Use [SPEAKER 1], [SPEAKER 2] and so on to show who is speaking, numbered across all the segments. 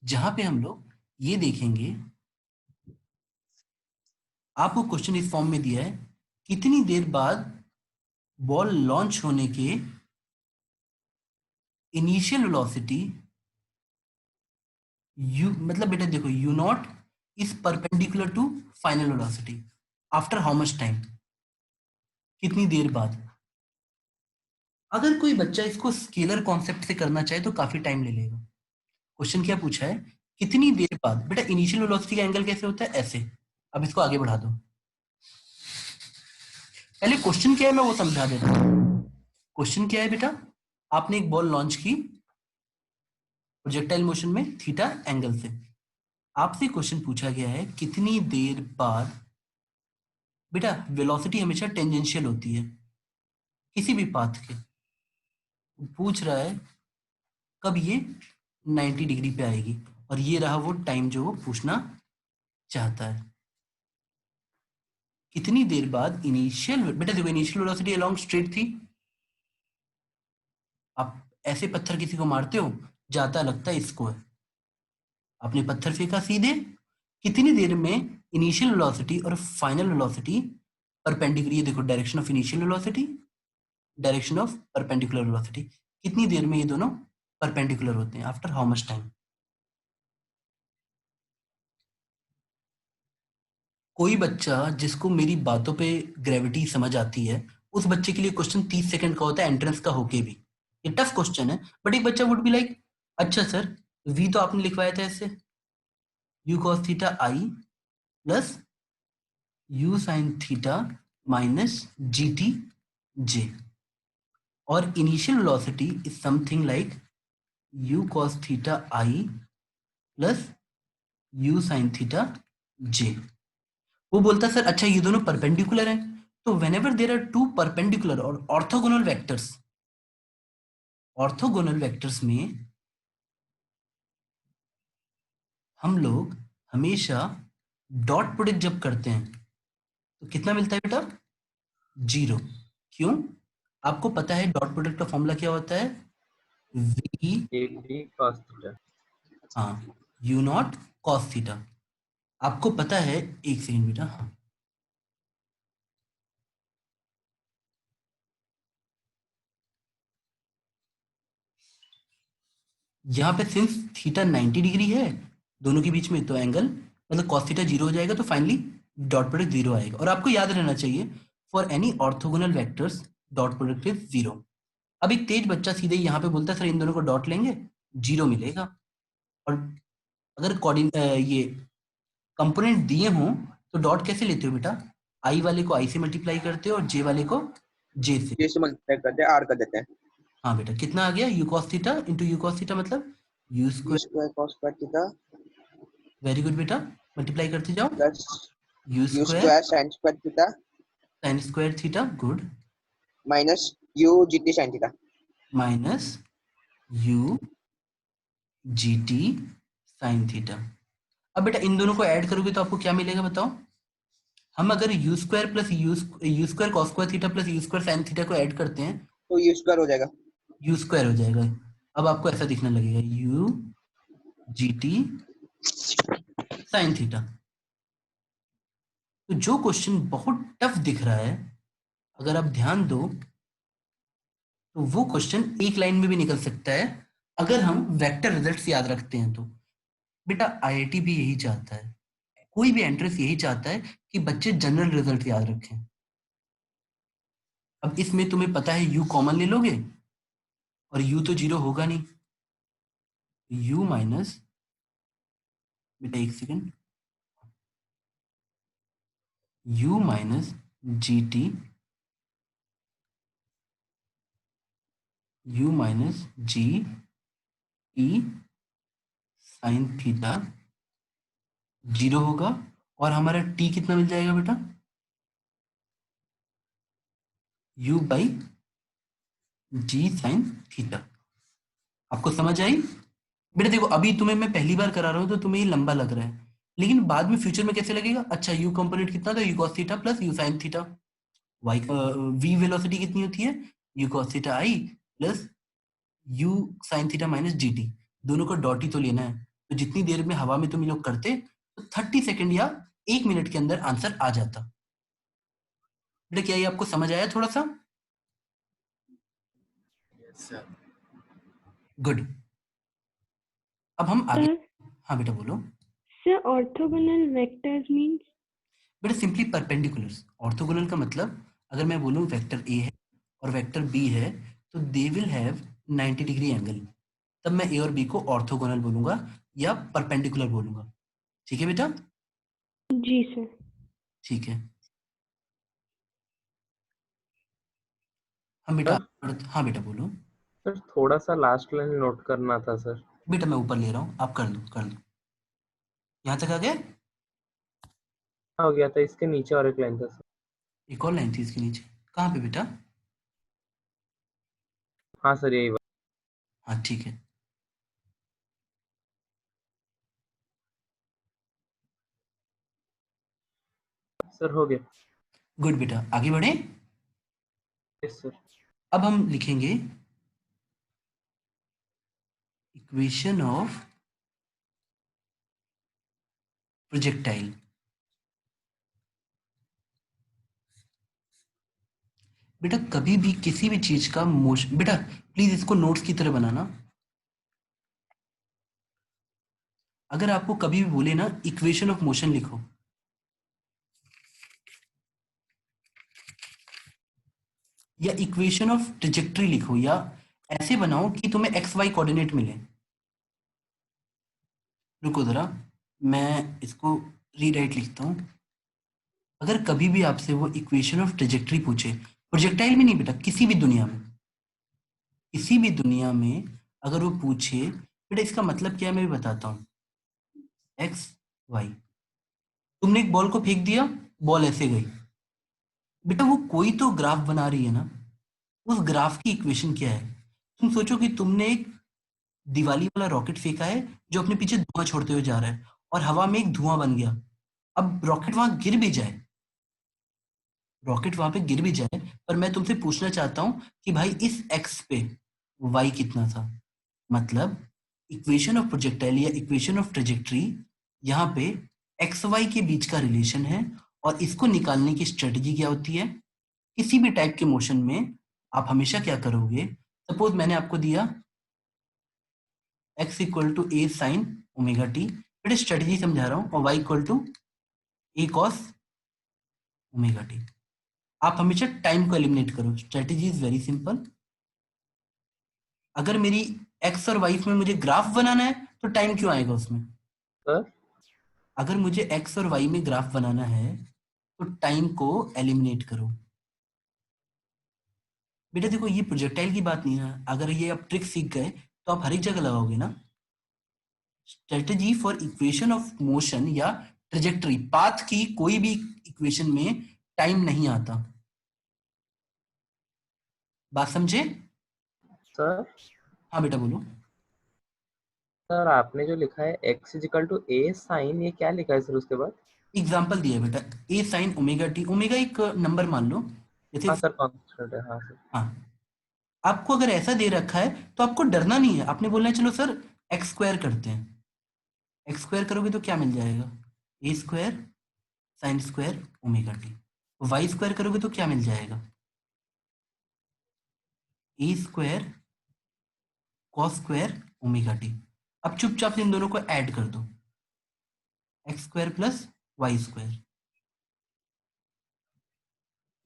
[SPEAKER 1] जहां पे हम लोग ये देखेंगे, आपको क्वेश्चन इस फॉर्म में दिया है, कितनी देर बाद बॉल लॉन्च होने के इनिशियल वेलोसिटी यू, मतलब बेटा देखो u not is perpendicular to final velocity after how much time, कितनी देर बाद। अगर कोई बच्चा इसको स्केलर कॉन्सेप्ट से करना चाहे तो काफी टाइम ले लेगा। क्वेश्चन क्या पूछा है, कितनी देर बाद। बेटा इनिशियल वेलोसिटी का एंगल कैसे होता है, ऐसे। अब इसको आगे बढ़ा दो, पहले क्वेश्चन क्या है मैं वो समझा देता हूँ। क्वेश्चन क्या है बेटा, आपने एक बॉल लॉन्च की प्रोजेक्टाइल मोशन में थीटा एंगल से। आपसे क्वेश्चन पूछा गया है कितनी देर बाद। बेटा वेलोसिटी हमेशा टेंजेंशियल होती है किसी भी पाथ के। पूछ रहा है कब ये 90 डिग्री पे आएगी, और ये रहा वो टाइम जो वो पूछना चाहता है। कितनी देर बाद इनिशियल, बेटा देखो इनिशियल वेलोसिटी अलोंग स्ट्रेट थी। आप ऐसे पत्थर किसी को मारते हो, जाता लगता है इसको है, आपने पत्थर फेंका सीधे, कितनी देर में इनिशियल वेलोसिटी और फाइनल वेलोसिटी परपेंडिकुलर, ये देखो direction of initial velocity, direction of perpendicular velocity, कितनी देर में ये दोनों परपेंडिकुलर होते हैं, आफ्टर हाउ मच टाइम। कोई बच्चा जिसको मेरी बातों पे ग्रेविटी समझ आती है, उस बच्चे के लिए क्वेश्चन 30 सेकंड का होता है एंट्रेंस का होके भी। ये टफ क्वेश्चन है, बट एक बच्चा वुड बी लाइक, अच्छा सर वी तो आपने लिखवाया था ऐसे, u cos theta i plus u sine theta minus g t j, और initial velocity is something like u cos theta i plus u sine theta j. वो बोलता sir अच्छा ये दोनों परपेंडिकुलर हैं, तो whenever there are two perpendicular और orthogonal vectors, orthogonal vectors में हम लोग हमेशा डॉट प्रोडक्ट जब करते हैं तो कितना मिलता है बेटा, जीरो। क्यों, आपको पता है डॉट प्रोडक्ट का फॉर्मूला क्या होता है, वी,
[SPEAKER 2] डी cos थीटा।
[SPEAKER 1] हाँ, यू नॉट कॉस थीटा। आपको पता है, एक सेकंड बेटा, हाँ, यहाँ पे सिंस थीटा 90 डिग्री है दोनों के बीच में, तो एंगल मतलब कॉस थीटा जीरो हो जाएगा, तो फाइनली डॉट प्रोडक्ट जीरो आएगा। और आपको याद रहना चाहिए for any orthogonal vectors dot product is zero. अब एक तेज बच्चा सीधे यहाँ पे बोलता है सर इन दोनों को डॉट लेंगे, जीरो मिलेगा। और अगर ये कंपोनेंट दिए हों तो डॉट कैसे लेते हो बेटा, आई वाले को आई से मल्टीप्लाई करते हो और जे वाले को जे से।
[SPEAKER 2] जैसे मल्टीप्लाई करते हैं आर कर देते हैं।
[SPEAKER 1] हाँ बेटा, कितना आ गया, u cos theta into u cos theta मतलब u
[SPEAKER 2] u
[SPEAKER 1] square.
[SPEAKER 2] Square cos square theta
[SPEAKER 1] very good बेटा, मल्टीप्लाई करते जाओ,
[SPEAKER 2] plus
[SPEAKER 1] u
[SPEAKER 2] u
[SPEAKER 1] square
[SPEAKER 2] square sin square theta
[SPEAKER 1] sine square theta, good,
[SPEAKER 2] minus u g t sin theta.
[SPEAKER 1] Minus u g t sine theta. अब बेटा इन दोनों को add करोगे तो आपको क्या मिलेगा बताओ। हम अगर you square plus you square cos square theta plus you square sine theta को ऐड करते हैं,
[SPEAKER 2] तो यू स्क्वायर हो जाएगा।
[SPEAKER 1] यू स्क्वायर हो जाएगा। अब आपको ऐसा दिखने लगेगा you g t sine theta. तो जो क्वेश्चन बहुत टफ दिख रहा है, अगर आप ध्यान दो तो वो क्वेश्चन एक लाइन में भी निकल सकता है अगर हम वेक्टर रिजल्ट्स याद रखते हैं तो। बेटा आईआईटी भी यही चाहता है, कोई भी एंट्रेंस यही चाहता है कि बच्चे जनरल रिजल्ट याद रखें। अब इसमें तुम्हें पता है यू कॉमन ले लोगे और यू तो जीरो होगा नहीं, यू माइनस, बेटा एक second, u minus g t, u minus g t sine theta zero होगा, और हमारा टी कितना मिल जाएगा बेटा, u by g sine theta. आपको समझ आई बेटा। देखो अभी तुम्हें मैं पहली बार करा रहा हूं तो तुम्हें ये लंबा लग रहा है, लेकिन बाद में फ्यूचर में कैसे लगेगा, अच्छा यू कंपोनेंट कितना था, u cos theta plus u sine theta, y v velocity कितनी होती है, u cos theta i plus u sine theta minus g t, दोनों को डॉट ही तो लेना है। तो जितनी देर में हवा में तुम ये लोग करते तो 30 सेकंड या 1 मिनट के अंदर आंसर आ जाता। बेटा क्या ये आपको समझ आया थोड़ा सा?
[SPEAKER 3] Sir
[SPEAKER 1] good. अब हम आगे।
[SPEAKER 4] सर
[SPEAKER 1] हाँ बेटा बोलो।
[SPEAKER 4] सर ऑर्थोगोनल वेक्टर्स मींस
[SPEAKER 1] बेटा सिंपली परपेंडिकुलर्स। ऑर्थोगोनल का मतलब अगर मैं बोलूं वेक्टर ए है और वेक्टर बी है तो they will have 90 degree angle, तब मैं ए और बी को ऑर्थोगोनल बोलूंगा या परपेंडिकुलर बोलूंगा। ठीक है बेटा?
[SPEAKER 4] जी सर।
[SPEAKER 1] ठीक है। हम बेटा हाँ बेटा बोलो।
[SPEAKER 3] सर थोड़ा सा लास्ट लाइन नोट करना था सर।
[SPEAKER 1] बेटा मैं ऊपर ले रहा हूँ, आप कर लो कर लो। यहाँ तक आ गए?
[SPEAKER 3] हो गया था, इसके नीचे और एक लाइन था सर।
[SPEAKER 1] एक और लाइन थी इसके नीचे, कहाँ पे बेटा?
[SPEAKER 3] हाँ सर यही बात।
[SPEAKER 1] हाँ ठीक है।
[SPEAKER 3] सर हो गया।
[SPEAKER 1] गुड बेटा, आगे बढ़े।
[SPEAKER 3] Yes sir.
[SPEAKER 1] अब हम लिखेंगे इक्वेशन ऑफ प्रोजेक्टाइल। बेटा कभी भी किसी भी चीज का मोशन, बेटा प्लीज इसको नोट्स की तरह बनाना। अगर आपको कभी भी बोले ना इक्वेशन ऑफ मोशन लिखो, या इक्वेशन ऑफ ट्रेजेक्टरी लिखो, या ऐसे बनाओ कि तुम्हें एक्स वाई कोऑर्डिनेट मिले। रुको जरा, मैं इसको रीराइट लिखता हूं। अगर कभी भी आपसे वो इक्वेशन ऑफ ट्रेजेक्टरी पूछे, प्रोजेक्टाइल में नहीं बेटा, किसी भी दुनिया में, किसी भी दुनिया में अगर वो पूछे, बेटा इसका मतलब क्या है मैं भी बताता हूँ। एक्स वाई, तुमने एक बॉल को फेंक दिया, बॉल ऐसे गई, बेटा वो कोई तो ग्राफ बना रही है ना, उस ग्राफ की इक्वेशन क्या है? तुम सोचो कि तुमने एक दिवाली वाला रॉकेट फेंका है जो अपने पीछे धुआं छोड़ते हुए जा रहा है और हवा में एक धुआं बन गया। अब रॉकेट वहां गिर भी जाए, रॉकेट वहां पे गिर भी जाए, पर मैं तुमसे पूछना चाहता हूं कि भाई इस एक्स पे वाई कितना था। मतलब इक्वेशन ऑफ प्रोजेक्टाइल या इक्वेशन ऑफ ट्रेजेक्टरी, यहाँ पे एक्स वाई के बीच का रिलेशन है, और इसको निकालने की स्ट्रेटजी क्या होती है? किसी भी टाइप के मोशन में आप हमेशा क्या करोगे? सपोज मैंने आपको दिया x equal to a sine omega t, बेटा स्ट्रेटजी समझा रहा हूं, और y equal to a cos omega t. आप हमेशा टाइम को एलिमिनेट करो। Strategy is very simple. अगर मेरी x और y में मुझे ग्राफ बनाना है तो टाइम क्यों आएगा उसमें?
[SPEAKER 3] सर
[SPEAKER 1] अगर मुझे x और y में ग्राफ बनाना है तो टाइम को एलिमिनेट करो। बेटा देखो ये प्रोजेक्टाइल की बात नहीं है, अगर ये आप ट्रिक सीख गए तो आप हर एक जगह लगाओगे ना। Strategy for equation of motion या ट्रेजेक्टरी, पाथ की कोई भी इक्वेशन में टाइम नहीं आता। बात समझे?
[SPEAKER 3] सर
[SPEAKER 1] हाँ बेटा बोलो।
[SPEAKER 3] सर आपने जो लिखा है x equal to a sine, ये क्या लिखा है सर उसके बाद?
[SPEAKER 1] एग्जाम्पल दिया है बेटा, ए साइन ओमेगा टी, ओमेगा एक नंबर मान लो जैसे।
[SPEAKER 3] हाँ सर कॉन्स्टेंट है, हाँ सर।
[SPEAKER 1] हाँ, आपको अगर ऐसा दे रखा है तो आपको डरना नहीं है, आपने बोलना है चलो सर एक्स स्क्वायर करते हैं। एक्स स्क्वायर करोगे तो क्या मिल जाएगा? A square sine square omega t. Y square करोगे तो क्या मिल जाएगा? A square cos square omega t. अब चुपचाप इन दोनों को ऐड कर दो, x square plus y square.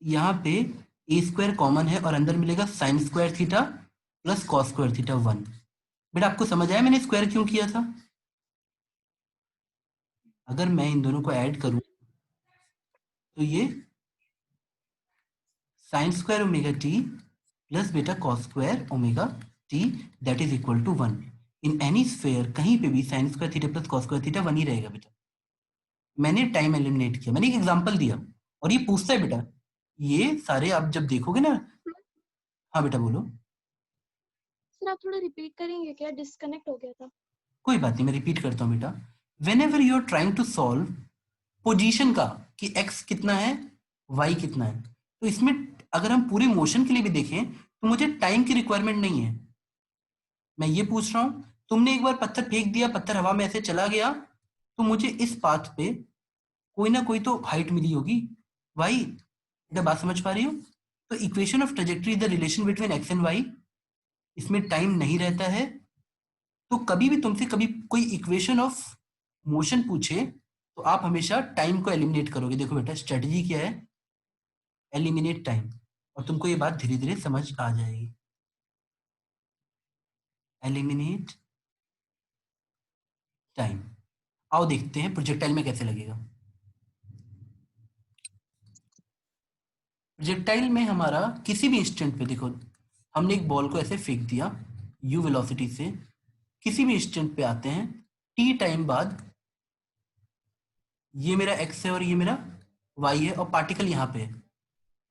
[SPEAKER 1] यहाँ पे ए स्क्वायर कॉमन है और अंदर मिलेगा sine square theta plus cos square theta 1। बेटा आपको समझ आया मैंने स्क्वायर क्यों किया था? अगर मैं इन दोनों को ऐड करूं तो ये sine square omega t plus बेटा cos square omega t that is equal to 1। In any sphere कहीं पे भी sine square theta plus cos square theta 1 ही रहेगा बेटा। मैंने टाइम एलिमिनेट किया, मैंने एक एग्जांपल दिया, और ये पूछता है बेटा, ये सारे आप जब देखोगे ना। हाँ बेटा बोलो।
[SPEAKER 5] सर आप थोड़ा रिपीट करेंगे क्या? डिस्कनेक्ट हो गया था।
[SPEAKER 1] कोई बात नहीं, मैं रिपीट करता हूँ बेटा। Whenever you are trying to solve position का कि x कितना है y कितना है, तो इसमें अगर हम पूरे मोशन के लिए भी देखें तो मुझे टाइम की रिक्वायरमेंट नहीं है। मैं ये पूछ रहा हूं तुमने एक बार पत्थर फेंक दिया, पत्थर हवा में ऐसे चला गया, तो मुझे इस पाथ पे कोई ना कोई तो हाइट मिली होगी। भाई क्या बात समझ पा रही हो? तो equation of trajectory the relation between x and y, इसमें टाइम नहीं रहता है। तो कभी भी तुमसे कभी कोई इक्वेशन ऑफ मोशन पूछे तो आप हमेशा टाइम को एलिमिनेट करोगे। देखो बेटा स्ट्रेटजी क्या है, एलिमिनेट टाइम, और तुमको ये बात धीरे धीरे समझ आ जाएगी। Eliminate time. आओ देखते हैं प्रोजेक्टाइल में कैसे लगेगा। प्रोजेक्टाइल में हमारा किसी भी इंस्टेंट पे, देखो हमने एक बॉल को ऐसे फेंक दिया u वेलोसिटी से, किसी भी इंस्टेंट पे आते हैं t टाइम बाद, ये मेरा x है और ये मेरा y है, और पार्टिकल यहाँ पे है,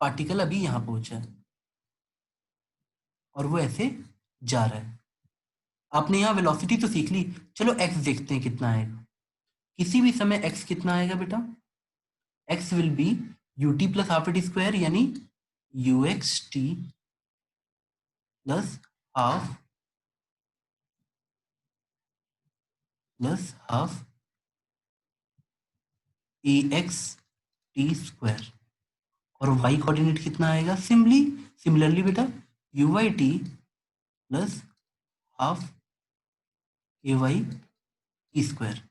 [SPEAKER 1] पार्टिकल अभी यहाँ पहुंचा है और वो ऐसे जा रहा है। आपने यहाँ वेलोसिटी तो सीख ली, चलो x देखते हैं कितना आएगा। किसी भी समय x कितना आएगा बेटा? x will be ut plus half T square, यानी uxt plus half ax T square. और y कोऑर्डिनेट कितना आएगा? सिमिलरली बेटा uy t plus half ay T square.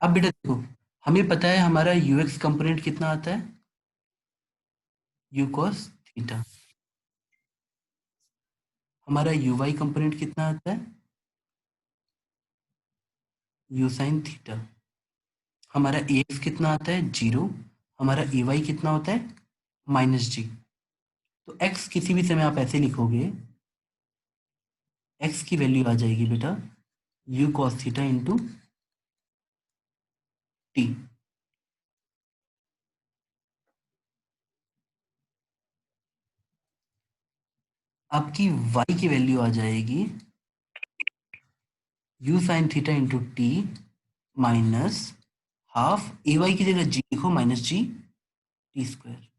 [SPEAKER 1] अब बेटा देखो, हमें पता है हमारा ux कंपोनेंट कितना आता है, u cos थीटा। हमारा uy कंपोनेंट कितना आता है, u sin थीटा। हमारा ax कितना आता है, 0। हमारा ay कितना होता है, -g। तो x किसी भी समय आप ऐसे लिखोगे, x की वैल्यू आ जाएगी बेटा u cos theta into t। आपकी y की वैल्यू आ जाएगी u sin theta into T minus half ay की जगह g लिखो, -g टी स्क्वायर।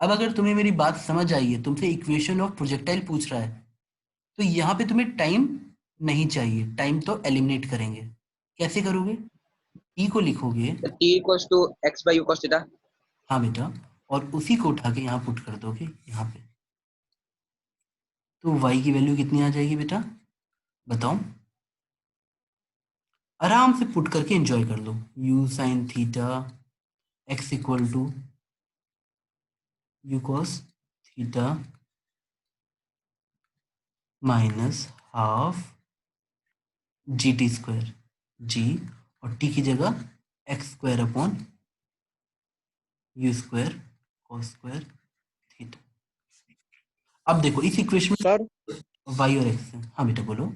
[SPEAKER 1] अब अगर तुम्हें मेरी बात समझ आई है, तुमसे इक्वेशन ऑफ प्रोजेक्टाइल पूछ रहा है, तो यहाँ पे तुम्हें टाइम नहीं चाहिए, टाइम तो एलिमिनेट करेंगे। कैसे करोगे? e को लिखोगे,
[SPEAKER 2] t equals to x by u cos theta।
[SPEAKER 1] हाँ बेटा, और उसी को उठा के यहाँ पुट कर दोगे यहाँ पे, तो y की वैल्यू कितनी आ जाएगी बेटा बताओ? आराम से पुट करके एंजॉय कर लो। u sin theta x equal to u cos theta minus half g t square, g और टी की जगह x square upon u square cos square theta. अब देखो इस इक्वेशन
[SPEAKER 6] सर
[SPEAKER 1] में वाई और एक्स है। हाँ बेटा बोलो।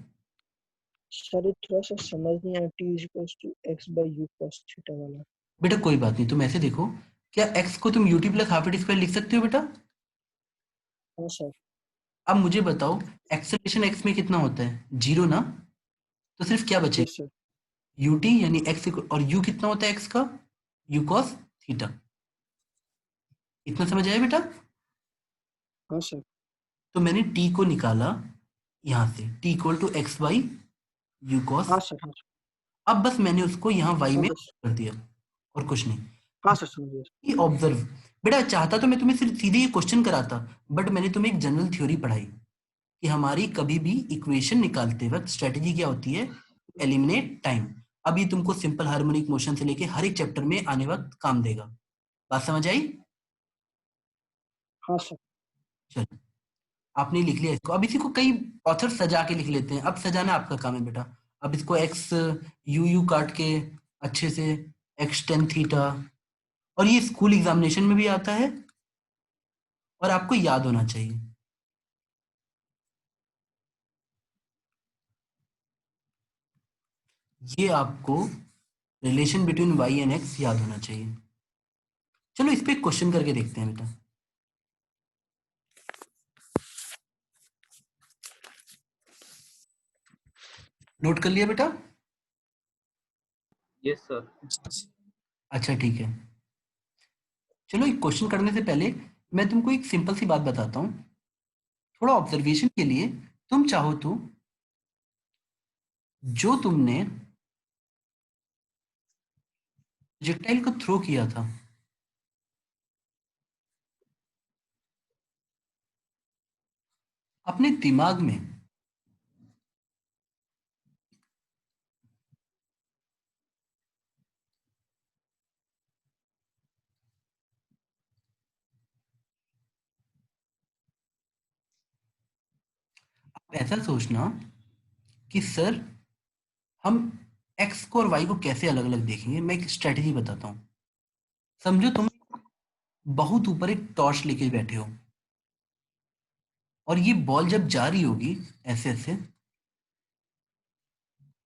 [SPEAKER 6] सर ये थोड़ा सा समझ नहीं आया t equals to x by u cos थीटा वाला।
[SPEAKER 1] बेटा कोई बात नहीं, तुम ऐसे देखो, क्या एक्स को तुम UT plus half T square लिख सकते हो बेटा?
[SPEAKER 6] हाँ सर।
[SPEAKER 1] अब मुझे बताओ एक्सेलरेशन एक्स में कितना होता है, 0 ना? तो सिर्फ क्या बचेगा,
[SPEAKER 6] यस सर।
[SPEAKER 1] यूटी यानी एक्स, और यू कितना होता है एक्स का, यू कॉस थीटा। इतना समझ आया बेटा?
[SPEAKER 6] हाँ सर।
[SPEAKER 1] तो मैंने टी को निकाला यहाँ से, t equal to x by u cos.
[SPEAKER 6] हाँ सर। हाँ सर।
[SPEAKER 1] अब बस मैंने उसको यहाँ वाई में
[SPEAKER 6] समझ।
[SPEAKER 1] कर दिया और कुछ नहीं।
[SPEAKER 6] हाँ सर समझ गया।
[SPEAKER 1] ये ऑब्जर्व, बेटा चाहता तो मैं तुम्हें सिर्फ सीधे ये क्वेश्चन कराता, बट मैंने तुम्हें एक जनरल थ्योरी पढ़ाई कि हमारी कभी भी इक्वेशन निकालते वक्त स्ट्रेटेजी क्या होती है, एलिमिनेट टाइम। अब ये तुमको सिंपल हार्मोनिक मोशन से लेके हर एक चैप्टर में आने वक्त काम देगा। बात समझ आई?
[SPEAKER 6] हाँ सर।
[SPEAKER 1] चलो आपने लिख लिया इसको। अब इसी को कई ऑथर सजा के लिख लेते हैं, अब सजाना आपका काम है बेटा। अब इसको एक्स यू यू काट के अच्छे से एक्स टेन थीटा, और ये स्कूल एग्जामिनेशन में भी आता है और आपको याद होना चाहिए। ये आपको relation between y and x याद होना चाहिए। चलो इस पे एक क्वेश्चन करके देखते हैं बेटा। नोट कर लिया बेटा?
[SPEAKER 3] Yes sir.
[SPEAKER 1] अच्छा ठीक है, चलो एक क्वेश्चन करने से पहले मैं तुमको एक सिंपल सी बात बताता हूँ, थोड़ा ऑब्जर्वेशन के लिए। तुम चाहो तो जो तुमने प्रोजेक्टाइल को थ्रो किया था, अपने दिमाग में आप ऐसा सोचना कि सर हम एक्स को और वाई को कैसे अलग अलग देखेंगे। मैं एक स्ट्रेटेजी बताता हूँ। समझो तुम बहुत ऊपर एक टॉर्च लेके बैठे हो और ये बॉल जब जा रही होगी ऐसे ऐसे,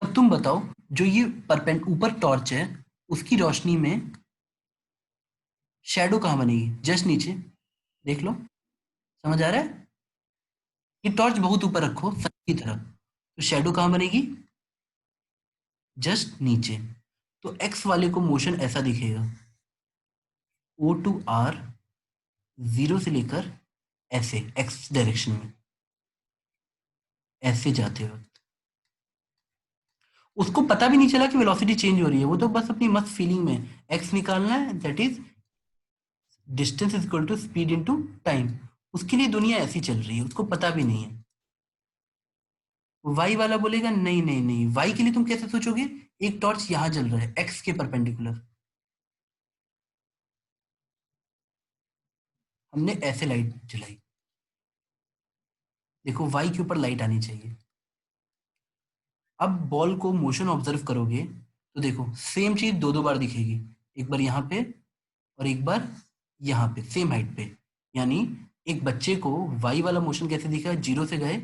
[SPEAKER 1] अब तुम बताओ जो ये परपेंड ऊपर टॉर्च है उसकी रोशनी में शैडो कहाँ बनेगी? जस्ट नीचे, देख लो, समझ आ रहा है? ये टॉर्च बहुत ऊपर रखो सन की तरफ, तो शैडो कहाँ बनेगी? जस्ट नीचे। तो एक्स वाले को मोशन ऐसा दिखेगा, ओ टू आर, जीरो से लेकर ऐसे एक्स डायरेक्शन में ऐसे जाते वक्त उसको पता भी नहीं चला कि वेलोसिटी चेंज हो रही है, वो तो बस अपनी मस्त फीलिंग में एक्स निकालना है, that is distance is equal to speed into time. उसके लिए दुनिया ऐसी चल रही है, उसको पता भी नहीं है। वाई वाला बोलेगा नहीं नहीं नहीं, वाई के लिए तुम कैसे सोचोगे? एक टॉर्च यहां जल रहा है एक्स के परपेंडिकुलर, हमने ऐसे लाइट जलाई, देखो वाई के ऊपर लाइट आनी चाहिए। अब बॉल को मोशन ऑब्जर्व करोगे तो देखो सेम चीज दो दो बार दिखेगी, एक बार यहाँ पे और एक बार यहाँ पे सेम हाइट पे। यानी एक बच्चे को वाई वाला मोशन कैसे दिखा? जीरो से गए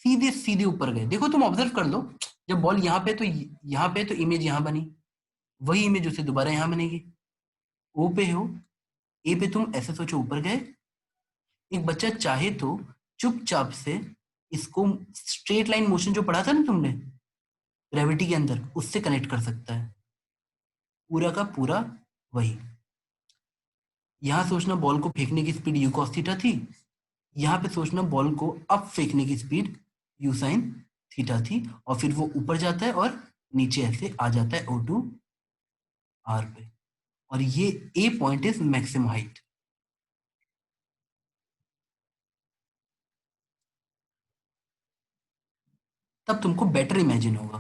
[SPEAKER 1] सीधे सीधे ऊपर गए। देखो तुम ऑब्जर्व कर लो, जब बॉल यहाँ पे तो यहाँ पे तो इमेज यहाँ बनी, वही इमेज उसे दोबारा यहाँ बनेगी। ओ पे हो, ए पे तुम ऐसे सोचो ऊपर गए। एक बच्चा चाहे तो चुपचाप से इसको स्ट्रेट लाइन मोशन जो पढ़ा था ना तुमने ग्रेविटी के अंदर, उससे कनेक्ट कर सकता है, पूरा का पूरा वही। यहां सोचना बॉल को फेंकने की स्पीड यू कॉस थीटा थी, यहाँ पे सोचना बॉल को अप फेंकने की स्पीड यू साइन थीटा थी, और फिर वो ऊपर जाता है और नीचे ऐसे आ जाता है ओ टू आर पे, और ये ए पॉइंट इज मैक्सिमम हाइट। तब तुमको बेटर इमेजिन होगा।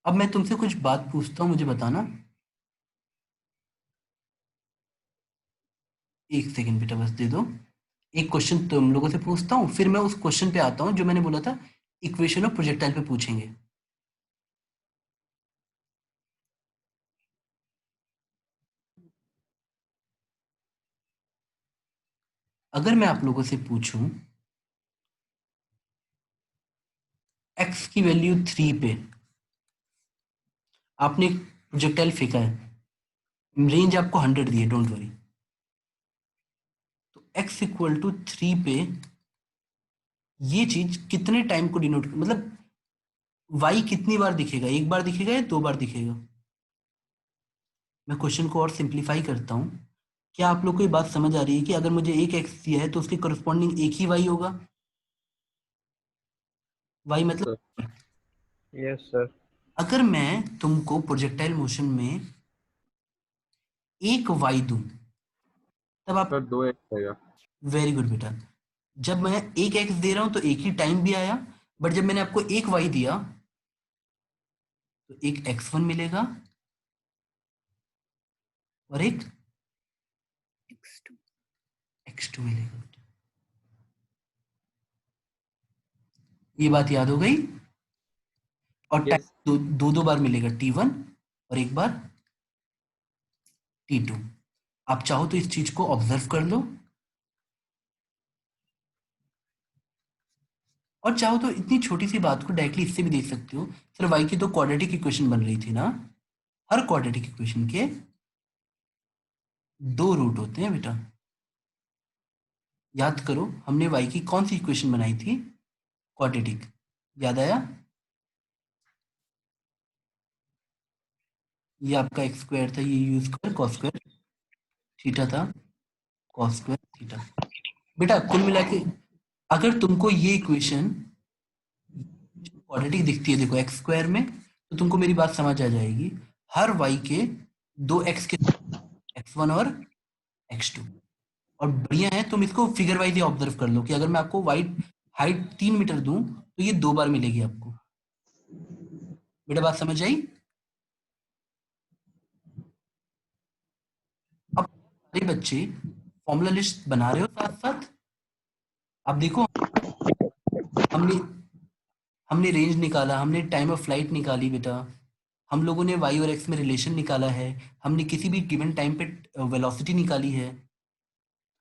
[SPEAKER 1] अब मैं तुमसे कुछ बात पूछता हूँ, मुझे बताना। एक सेकेंड बेटा बस दे दो। एक क्वेश्चन तुम लोगों से पूछता हूँ, फिर मैं उस क्वेश्चन पे आता हूँ जो मैंने बोला था इक्वेशन ऑफ प्रोजेक्टाइल पे पूछेंगे। अगर मैं आप लोगों से पूछूं एक्स की वैल्यू 3 पे आपने एक प्रोजेक्टाइल फेंका है, रेंज आपको 100 दी है, डोंट वरी, तो x इक्वल टू 3 पे ये चीज कितने टाइम को डिनोट, मतलब y कितनी बार दिखेगा? एक बार दिखेगा या दो बार दिखेगा? मैं क्वेश्चन को और सिंप्लीफाई करता हूँ। क्या आप लोग को ये बात समझ आ रही है कि अगर मुझे एक x दिया है तो उसके करस्पॉन्डिंग एक ही y होगा? y मतलब,
[SPEAKER 3] सर।
[SPEAKER 6] Yes sir.
[SPEAKER 1] अगर मैं तुमको प्रोजेक्टाइल मोशन में एक y दूं तब आप,
[SPEAKER 3] सर 2x आएगा।
[SPEAKER 1] वेरी गुड बेटा, जब मैं एक x दे रहा हूं तो एक ही टाइम भी आया, बट जब मैंने आपको एक y दिया तो एक x1 मिलेगा और एक x2 मिलेगा। ये बात याद हो गई? और टाइम
[SPEAKER 3] यस।
[SPEAKER 1] दो दो, दो बार मिलेगा, t1 और एक बार t2। आप चाहो तो इस चीज को ऑब्जर्व कर लो, और चाहो तो इतनी छोटी सी बात को डायरेक्टली इससे भी देख सकते हो। सर वाई की तो क्वाड्रेटिक इक्वेशन बन रही थी ना, हर क्वाड्रेटिक इक्वेशन के दो रूट होते हैं बेटा। याद करो हमने वाई की कौन सी इक्वेशन बनाई थी? क्वाड्रेटिक। याद आया? ये आपका एक्स स्क्वायर था, ये you square cos square theta था, कॉस स्क्वायर थीटा। बेटा कुल मिला के अगर तुमको ये इक्वेशन क्वाड्रेटिक दिखती है देखो एक्स स्क्वायर में, तो तुमको मेरी बात समझ आ जाएगी। हर y के दो x के x1 और x2। और बढ़िया है, तुम इसको फिगर वाइज ही ऑब्जर्व कर लो कि अगर मैं आपको वाइट हाइट 3 मीटर दूं तो ये 2 बार मिलेगी आपको। बेटा बात समझ आई? अब सारे बच्चे फॉर्मूला लिस्ट बना रहे हो साथ साथ? अब देखो हमने हमने रेंज निकाला, हमने टाइम ऑफ फ्लाइट निकाली बेटा, हम लोगों ने y और x में रिलेशन निकाला है, हमने किसी भी गिवन टाइम पे वेलोसिटी निकाली है,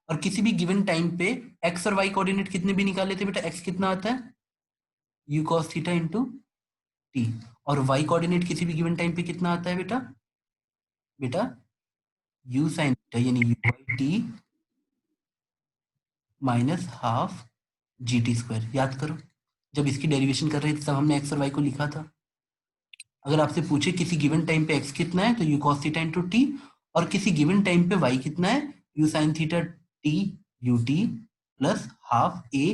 [SPEAKER 1] और किसी भी गिवन टाइम पे x और y कोऑर्डिनेट कितने भी निकाले थे बेटा, x कितना आता है u cos theta into t, और y कोऑर्डिनेट किसी भी गिवन टाइम पे कितना आता है बेटा, बेटा u sin थीटा यानी u by t minus half g t square. याद करो जब इसकी डेरिवेशन कर रहे थे तब हमने x और y को लिखा था। अगर आपसे पूछे किसी गिवन टाइम पे x कितना है तो u cos theta into T, और किसी गिवन टाइम पे y कितना है u sin theta t u t plus half a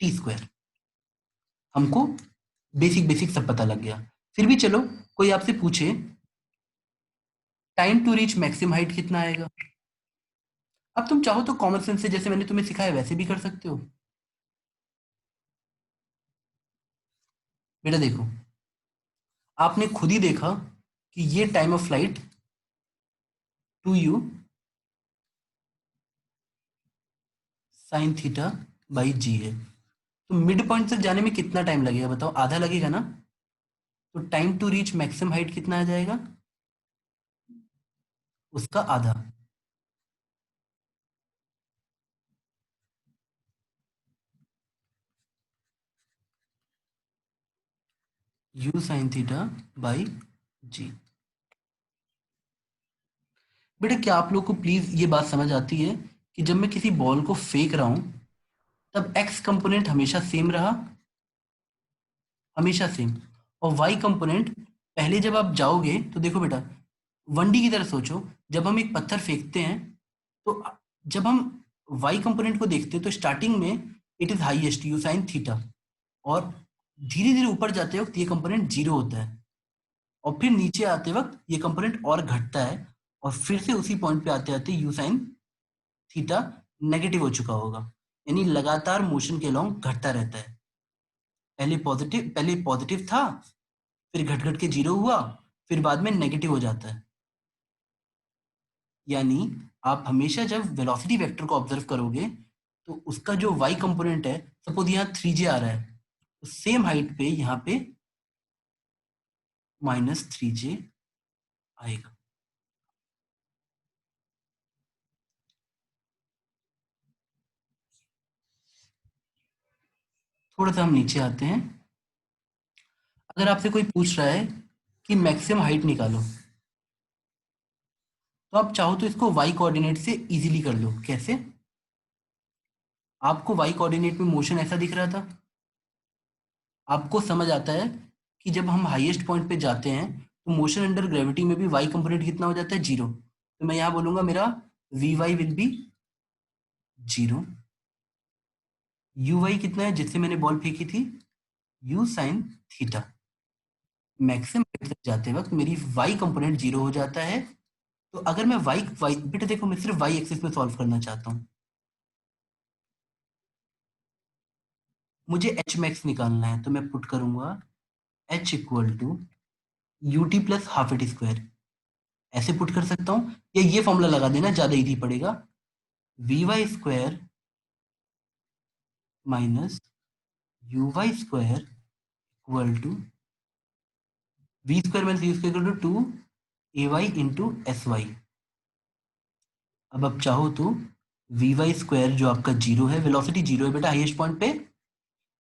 [SPEAKER 1] t square. हमको बेसिक बेसिक सब पता लग गया। फिर भी चलो कोई आपसे पूछे time to reach maximum height कितना आएगा, अब तुम चाहो तो कॉमन सेंस से जैसे मैंने तुम्हें सिखाया वैसे भी कर सकते हो। बेटा देखो आपने खुद ही देखा कि ये time of flight 2u sine theta by g है, तो मिड पॉइंट तक जाने में कितना टाइम लगेगा बताओ? आधा लगेगा ना? तो time to reach maximum height कितना आ जाएगा? उसका आधा। u sine theta by g. बेटा क्या आप लोग को प्लीज ये बात समझ आती है कि जब मैं किसी बॉल को फेंक रहा हूं तब x कंपोनेंट हमेशा सेम रहा, हमेशा सेम, और y कंपोनेंट पहले जब आप जाओगे तो देखो बेटा 1D की तरह सोचो, जब हम एक पत्थर फेंकते हैं तो जब हम y कंपोनेंट को देखते हैं तो स्टार्टिंग में it is highest u sine theta, और धीरे धीरे ऊपर जाते वक्त ये कंपोनेंट जीरो होता है, और फिर नीचे आते वक्त ये कंपोनेंट और घटता है, और फिर से उसी पॉइंट पे आते आते u साइन थीटा नेगेटिव हो चुका होगा, यानी लगातार मोशन के अलोंग घटता रहता है। पहले पॉजिटिव था, फिर घट घट के जीरो हुआ, फिर बाद में नेगेटिव हो जाता है। यानी आप हमेशा जब वेलोसिटी वेक्टर को ऑब्जर्व करोगे तो उसका जो y कंपोनेंट है, सपोज यहाँ 3j आ रहा है, तो सेम हाइट पे यहाँ पे -3j आएगा। थोड़ा सा हम नीचे आते हैं। अगर आपसे कोई पूछ रहा है कि मैक्सिमम हाइट निकालो, तो आप चाहो तो इसको y कोऑर्डिनेट से इजीली कर लो। कैसे? आपको y कोऑर्डिनेट में मोशन ऐसा दिख रहा था, आपको समझ आता है कि जब हम हाईएस्ट पॉइंट पे जाते हैं तो मोशन अंडर ग्रेविटी में भी y कंपोनेंट कितना हो जाता है? जीरो। तो मैं यहाँ बोलूंगा मेरा vy will be zero. uy कितना है जिससे मैंने बॉल फेंकी थी? u sine theta. Maximum height तक जाते वक्त मेरी y कंपोनेंट जीरो हो जाता है। तो अगर मैं y बेटा देखो मैं सिर्फ y एक्सिस में सॉल्व करना चाहता हूँ, मुझे h मैक्स निकालना है, तो मैं पुट करूंगा h equal to u t plus half at square. ऐसे पुट कर सकता हूँ, या ये फॉर्मूला लगा देना ज्यादा इजी पड़ेगा, v y square minus u y square equal to v square minus u square equal to 2ay into s y. अब आप चाहो तो वी वाई स्क्वायर जो आपका जीरो है, वेलोसिटी जीरो है बेटा हाईएस्ट पॉइंट पे,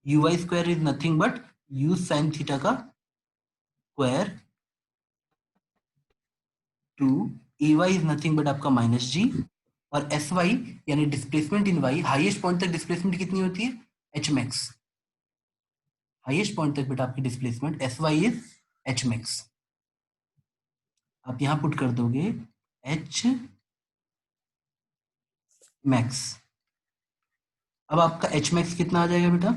[SPEAKER 1] u y square is nothing but u sine theta का square two a y is nothing but आपका माइनस जी, और एस वाई यानी displacement in y, highest point तक डिस्प्लेसमेंट कितनी होती है? H max. हाईएस्ट पॉइंट तक बेटा आपकी displacement s y is h max. आप यहां पुट कर दोगे एच मैक्स। अब आपका एच मैक्स कितना आ जाएगा बेटा?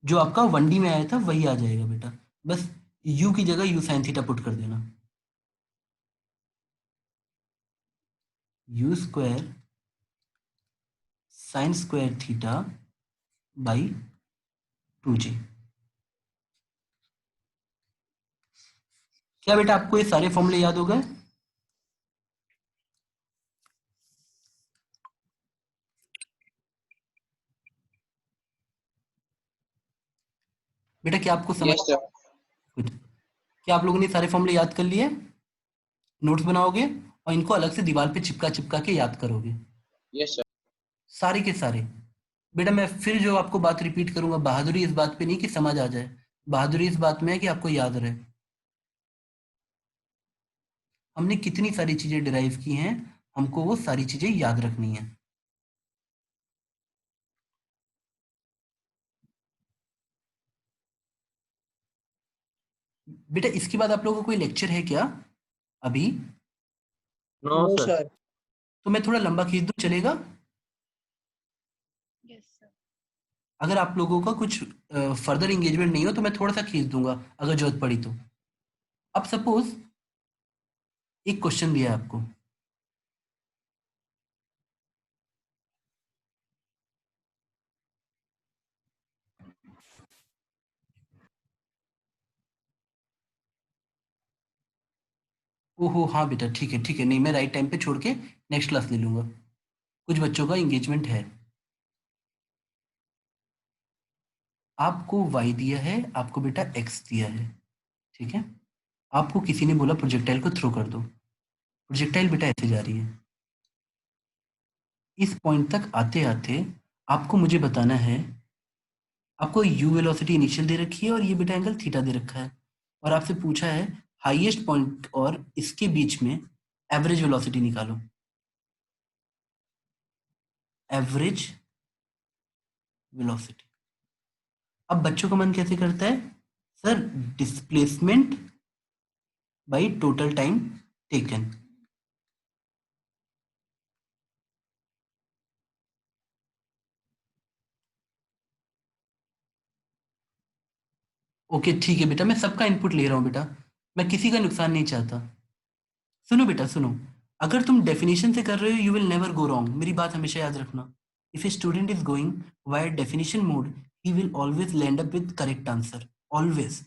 [SPEAKER 1] जो आपका 1D में आया था वही आ जाएगा बेटा, बस u की जगह u साइन थीटा पुट कर देना। u square sine square theta by 2g। क्या बेटा आपको ये सारे फॉर्मूले याद हो गए? बेटा क्या आपको समझ
[SPEAKER 2] Yes, sir.
[SPEAKER 1] कुछ? क्या आप लोगों ने सारे फॉर्मूले याद कर लिए? नोट्स बनाओगे और इनको अलग से दीवार पे चिपका चिपका के याद करोगे
[SPEAKER 2] Yes, sir.
[SPEAKER 1] सारे के सारे। बेटा मैं फिर जो आपको बात रिपीट करूंगा, बहादुरी इस बात पे नहीं कि समझ आ जाए, बहादुरी इस बात में है कि आपको याद रहे। हमने कितनी सारी चीजें डिराइव की हैं, हमको वो सारी चीजें याद रखनी है। बेटा इसके बाद आप लोगों को कोई लेक्चर है क्या अभी?
[SPEAKER 3] No
[SPEAKER 6] no
[SPEAKER 3] sir.
[SPEAKER 6] सर।
[SPEAKER 1] तो मैं थोड़ा लंबा खींच दूं, चलेगा?
[SPEAKER 5] Yes sir.
[SPEAKER 1] अगर आप लोगों का कुछ फर्दर एंगेजमेंट नहीं हो तो मैं थोड़ा सा खींच दूंगा अगर जरूरत पड़ी तो। अब सपोज एक क्वेश्चन दिया है आपको, ओहो हाँ बेटा ठीक है ठीक है, नहीं मैं राइट टाइम पे छोड़ के नेक्स्ट क्लास ले लूंगा, कुछ बच्चों का एंगेजमेंट है। आपको y दिया है, आपको बेटा x दिया है, ठीक है? आपको किसी ने बोला प्रोजेक्टाइल को थ्रो कर दो, प्रोजेक्टाइल बेटा ऐसे जा रही है। इस पॉइंट तक आते आते आपको मुझे बताना है, आपको u वेलोसिटी इनिशियल दे रखी है और ये बेटा एंगल थीटा दे रखा है, और आपसे पूछा है हाईएस्ट पॉइंट और इसके बीच में एवरेज वेलोसिटी निकालो। Average velocity. अब बच्चों का मन कैसे करता है, sir displacement by total time taken. Okay ठीक है बेटा, मैं सबका इनपुट ले रहा हूँ बेटा, मैं किसी का नुकसान नहीं चाहता। सुनो बेटा सुनो, अगर तुम डेफिनेशन से कर रहे हो you will never go wrong, मेरी बात हमेशा याद रखना। If a student is going via definition mode he will always land up with correct answer, always.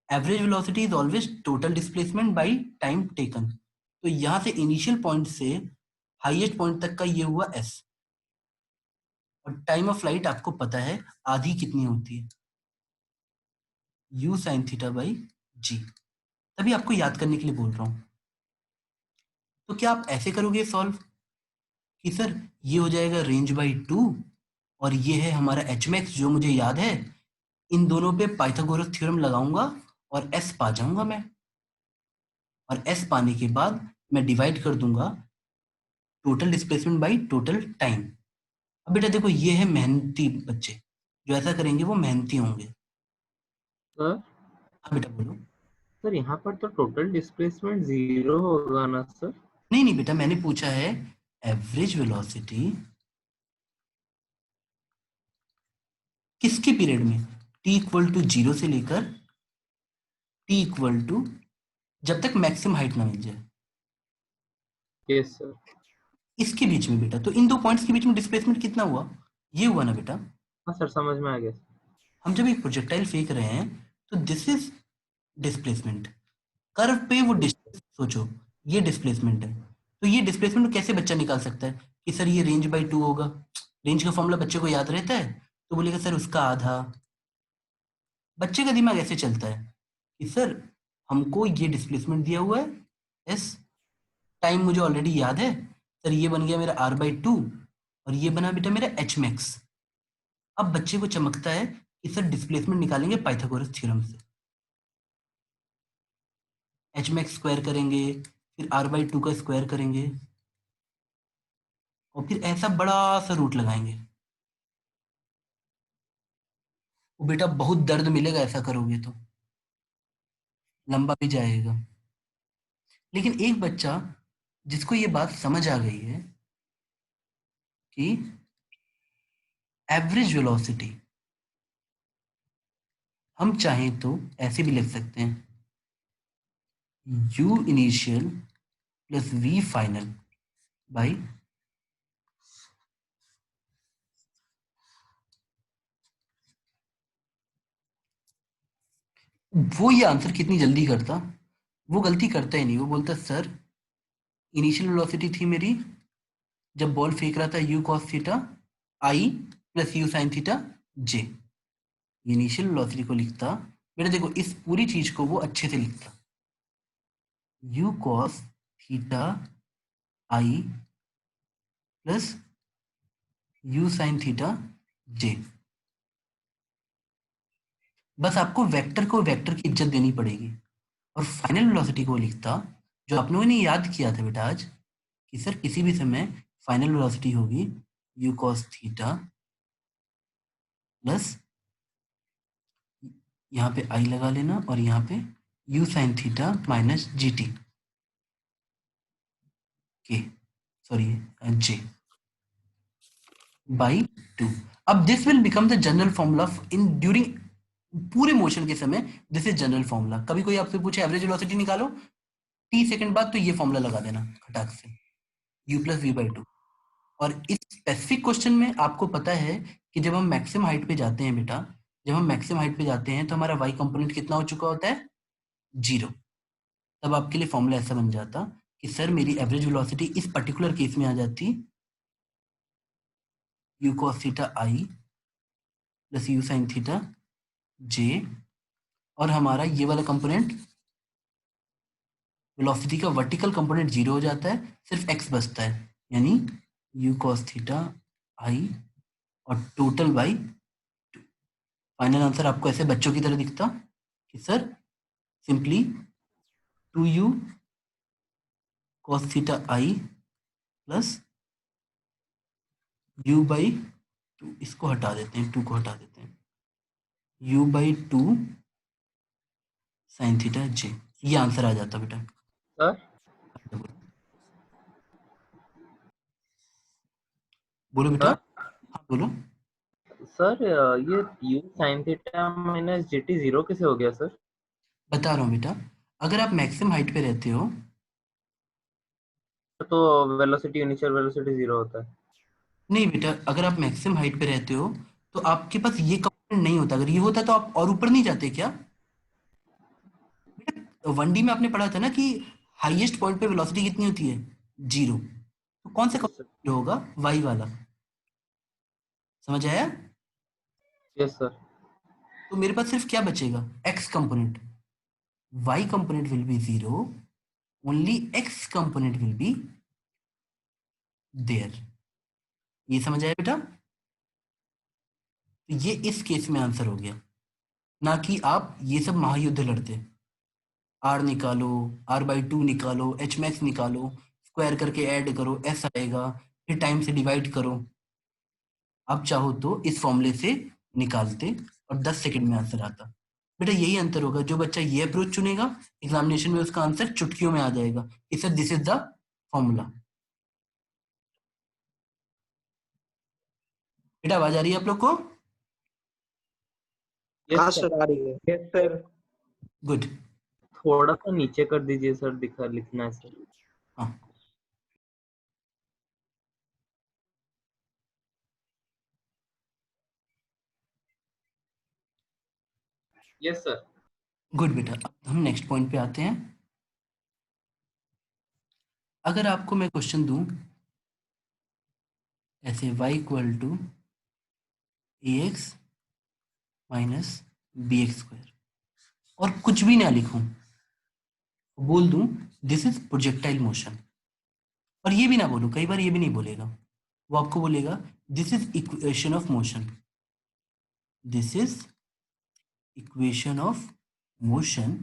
[SPEAKER 1] Average velocity is always total displacement by time taken. तो यहाँ से initial point से highest point तक का ये हुआ एस, और time of flight आपको पता है आधी कितनी होती है, यू साइन थीटा बाई जी। तभी आपको याद करने के लिए बोल रहा हूँ। तो क्या आप ऐसे करोगे सॉल्व कि सर ये हो जाएगा रेंज बाई 2 और ये है हमारा एच मैक्स जो मुझे याद है, इन दोनों पे पाइथागोरस थ्योरम लगाऊंगा और एस पा जाऊंगा मैं, और एस पाने के बाद मैं डिवाइड कर दूंगा total displacement by total time. अब बेटा देखो ये है मेहनती बच्चे, जो ऐसा करेंगे वो मेहनती होंगे।
[SPEAKER 3] सर
[SPEAKER 1] हाँ बेटा बोलो।
[SPEAKER 3] सर यहाँ पर तो टोटल डिस्प्लेसमेंट 0 होगा ना सर?
[SPEAKER 1] नहीं नहीं बेटा, मैंने पूछा है एवरेज वेलोसिटी किसके पीरियड में, t इक्वल टू 0 से लेकर t इक्वल टू जब तक मैक्सिमम हाइट ना मिल जाए,
[SPEAKER 3] यस सर।
[SPEAKER 1] इसके बीच में बेटा। तो इन दो पॉइंट्स के बीच में डिस्प्लेसमेंट कितना हुआ, ये हुआ ना बेटा।
[SPEAKER 3] हाँ सर समझ में आ गया सर।
[SPEAKER 1] हम जब एक प्रोजेक्टाइल फेंक रहे हैं तो दिस इज डिस्प्लेसमेंट, कर्व पे वो डिस्टेंस सोचो, ये डिस्प्लेसमेंट है। तो ये डिस्प्लेसमेंट को कैसे बच्चा निकाल सकता है कि सर ये रेंज बाई 2 होगा, रेंज का फॉर्मूला बच्चे को याद रहता है, तो बोलेगा सर उसका आधा। बच्चे का दिमाग ऐसे चलता है कि सर हमको ये डिस्प्लेसमेंट दिया हुआ है एस, टाइम मुझे ऑलरेडी याद है, सर ये बन गया मेरा r बाई 2 और ये बना बेटा मेरा एच मैक्स। अब बच्चे को चमकता है कि सर डिस्प्लेसमेंट निकालेंगे पाइथागोरस थ्योरम से, एच मैक्स स्क्वायर करेंगे, फिर r बाई 2 का स्क्वायर करेंगे, और फिर ऐसा बड़ा सा रूट लगाएंगे। वो बेटा बहुत दर्द मिलेगा ऐसा करोगे तो, लंबा भी जाएगा। लेकिन एक बच्चा जिसको ये बात समझ आ गई है कि एवरेज वेलोसिटी हम चाहें तो ऐसे भी लिख सकते हैं, u initial plus v final by वो ये आंसर कितनी जल्दी करता, वो गलती करता ही नहीं। वो बोलता सर इनिशियल वेलोसिटी थी मेरी जब बॉल फेंक रहा था u cos theta i plus u sin theta j। Initial velocity को लिखता, बेटा देखो इस पूरी चीज को वो अच्छे से लिखता, u cos theta i plus u sin theta j। बस आपको वेक्टर को वेक्टर की इज्जत देनी पड़ेगी। और फाइनल वेलोसिटी को लिखता, जो आप लोगों ने याद किया था बेटा आज, कि सर किसी भी समय फाइनल वेलोसिटी होगी u cos थीटा प्लस, यहाँ पे i लगा लेना और यहाँ पे u sin theta minus g T के सॉरी j बाई 2। अब this will become the general formula in during पूरे मोशन के समय। This is general formula. कभी कोई आपसे पूछे एवरेज वेलोसिटी निकालो t सेकंड बाद, तो ये फॉर्मूला लगा देना खटाक से, u प्लस वी बाई 2। और इस स्पेसिफिक क्वेश्चन में आपको पता है कि जब हम मैक्सिमम हाइट पे जाते हैं बेटा, जब हम मैक्सिमम हाइट पे जाते हैं तो हमारा y कंपोनेंट कितना हो चुका होता है, 0। तब आपके लिए फॉर्मूला ऐसा बन जाता कि सर मेरी एवरेज वेलोसिटी इस पर्टिकुलर केस में आ जाती u cos theta i plus u sin theta j, और हमारा ये वाला कंपोनेंट वेलोसिटी का वर्टिकल कंपोनेंट 0 हो जाता है, सिर्फ x बचता है, यानी u cos थीटा i और टोटल बाई 2। फाइनल आंसर आपको ऐसे बच्चों की तरह दिखता कि sir simply 2u cos theta i plus u by 2, इसको हटा देते हैं, 2 को हटा देते हैं, u by 2 sine theta j। ये आंसर आ जाता बेटा।
[SPEAKER 3] सर
[SPEAKER 1] बोलो बेटा।
[SPEAKER 3] सर
[SPEAKER 1] हाँ बोलो।
[SPEAKER 3] सर ये u sin theta minus gt 0 कैसे हो गया सर?
[SPEAKER 1] बता रहा हूँ बेटा, अगर आप मैक्सिमम हाइट पे रहते हो,
[SPEAKER 3] तो वेलोसिटी इनिशियल वेलोसिटी 0 होता है।
[SPEAKER 1] नहीं बेटा अगर आप मैक्सिमम हाइट पे रहते हो तो आपके पास ये कंपोनेंट नहीं होता। अगर ये होता तो आप और ऊपर नहीं जाते क्या बेटा? 1D में आपने पढ़ा था ना कि हाईएस्ट पॉइंट पे वेलोसिटी कितनी होती है, 0। तो कौन सा
[SPEAKER 3] यस सर।
[SPEAKER 1] कंपोनेंट होगा, y वाला। समझ आया?
[SPEAKER 3] Yes sir.
[SPEAKER 1] तो मेरे पास सिर्फ क्या बचेगा, x component. y component will be 0, only x component will be there. ये समझ आया बेटा? तो ये इस केस में आंसर हो गया, ना कि आप ये सब महायुद्ध लड़ते। आर निकालो, r/2 निकालो, h मैक्स निकालो, स्क्वायर करके ऐड करो, s आएगा, फिर टाइम से डिवाइड करो। आप चाहो तो इस फॉर्मूले से निकालते और 10 सेकंड में आंसर आता। बेटा यही अंतर होगा, जो बच्चा ये अप्रोच चुनेगा एग्जामिनेशन में उसका आंसर चुटकियों में आ जाएगा कि sir this is the formula. बेटा आवाज आ रही है आप लोग को?
[SPEAKER 6] हाँ
[SPEAKER 3] यस सर।
[SPEAKER 6] सर आ रही है।
[SPEAKER 7] Yes sir.
[SPEAKER 1] गुड।
[SPEAKER 3] थोड़ा सा नीचे कर दीजिए सर, दिखा लिखना है सर।
[SPEAKER 1] हाँ
[SPEAKER 3] यस सर।
[SPEAKER 1] गुड बेटा। अब हम नेक्स्ट पॉइंट पे आते हैं। अगर आपको मैं क्वेश्चन दूं ऐसे y equal to a x minus b x square, और कुछ भी ना लिखूं, बोल दूं दिस इज प्रोजेक्टाइल मोशन, और ये भी ना बोलूं, कई बार ये भी नहीं बोलेगा, वो आपको बोलेगा this is equation of motion, this is equation of motion,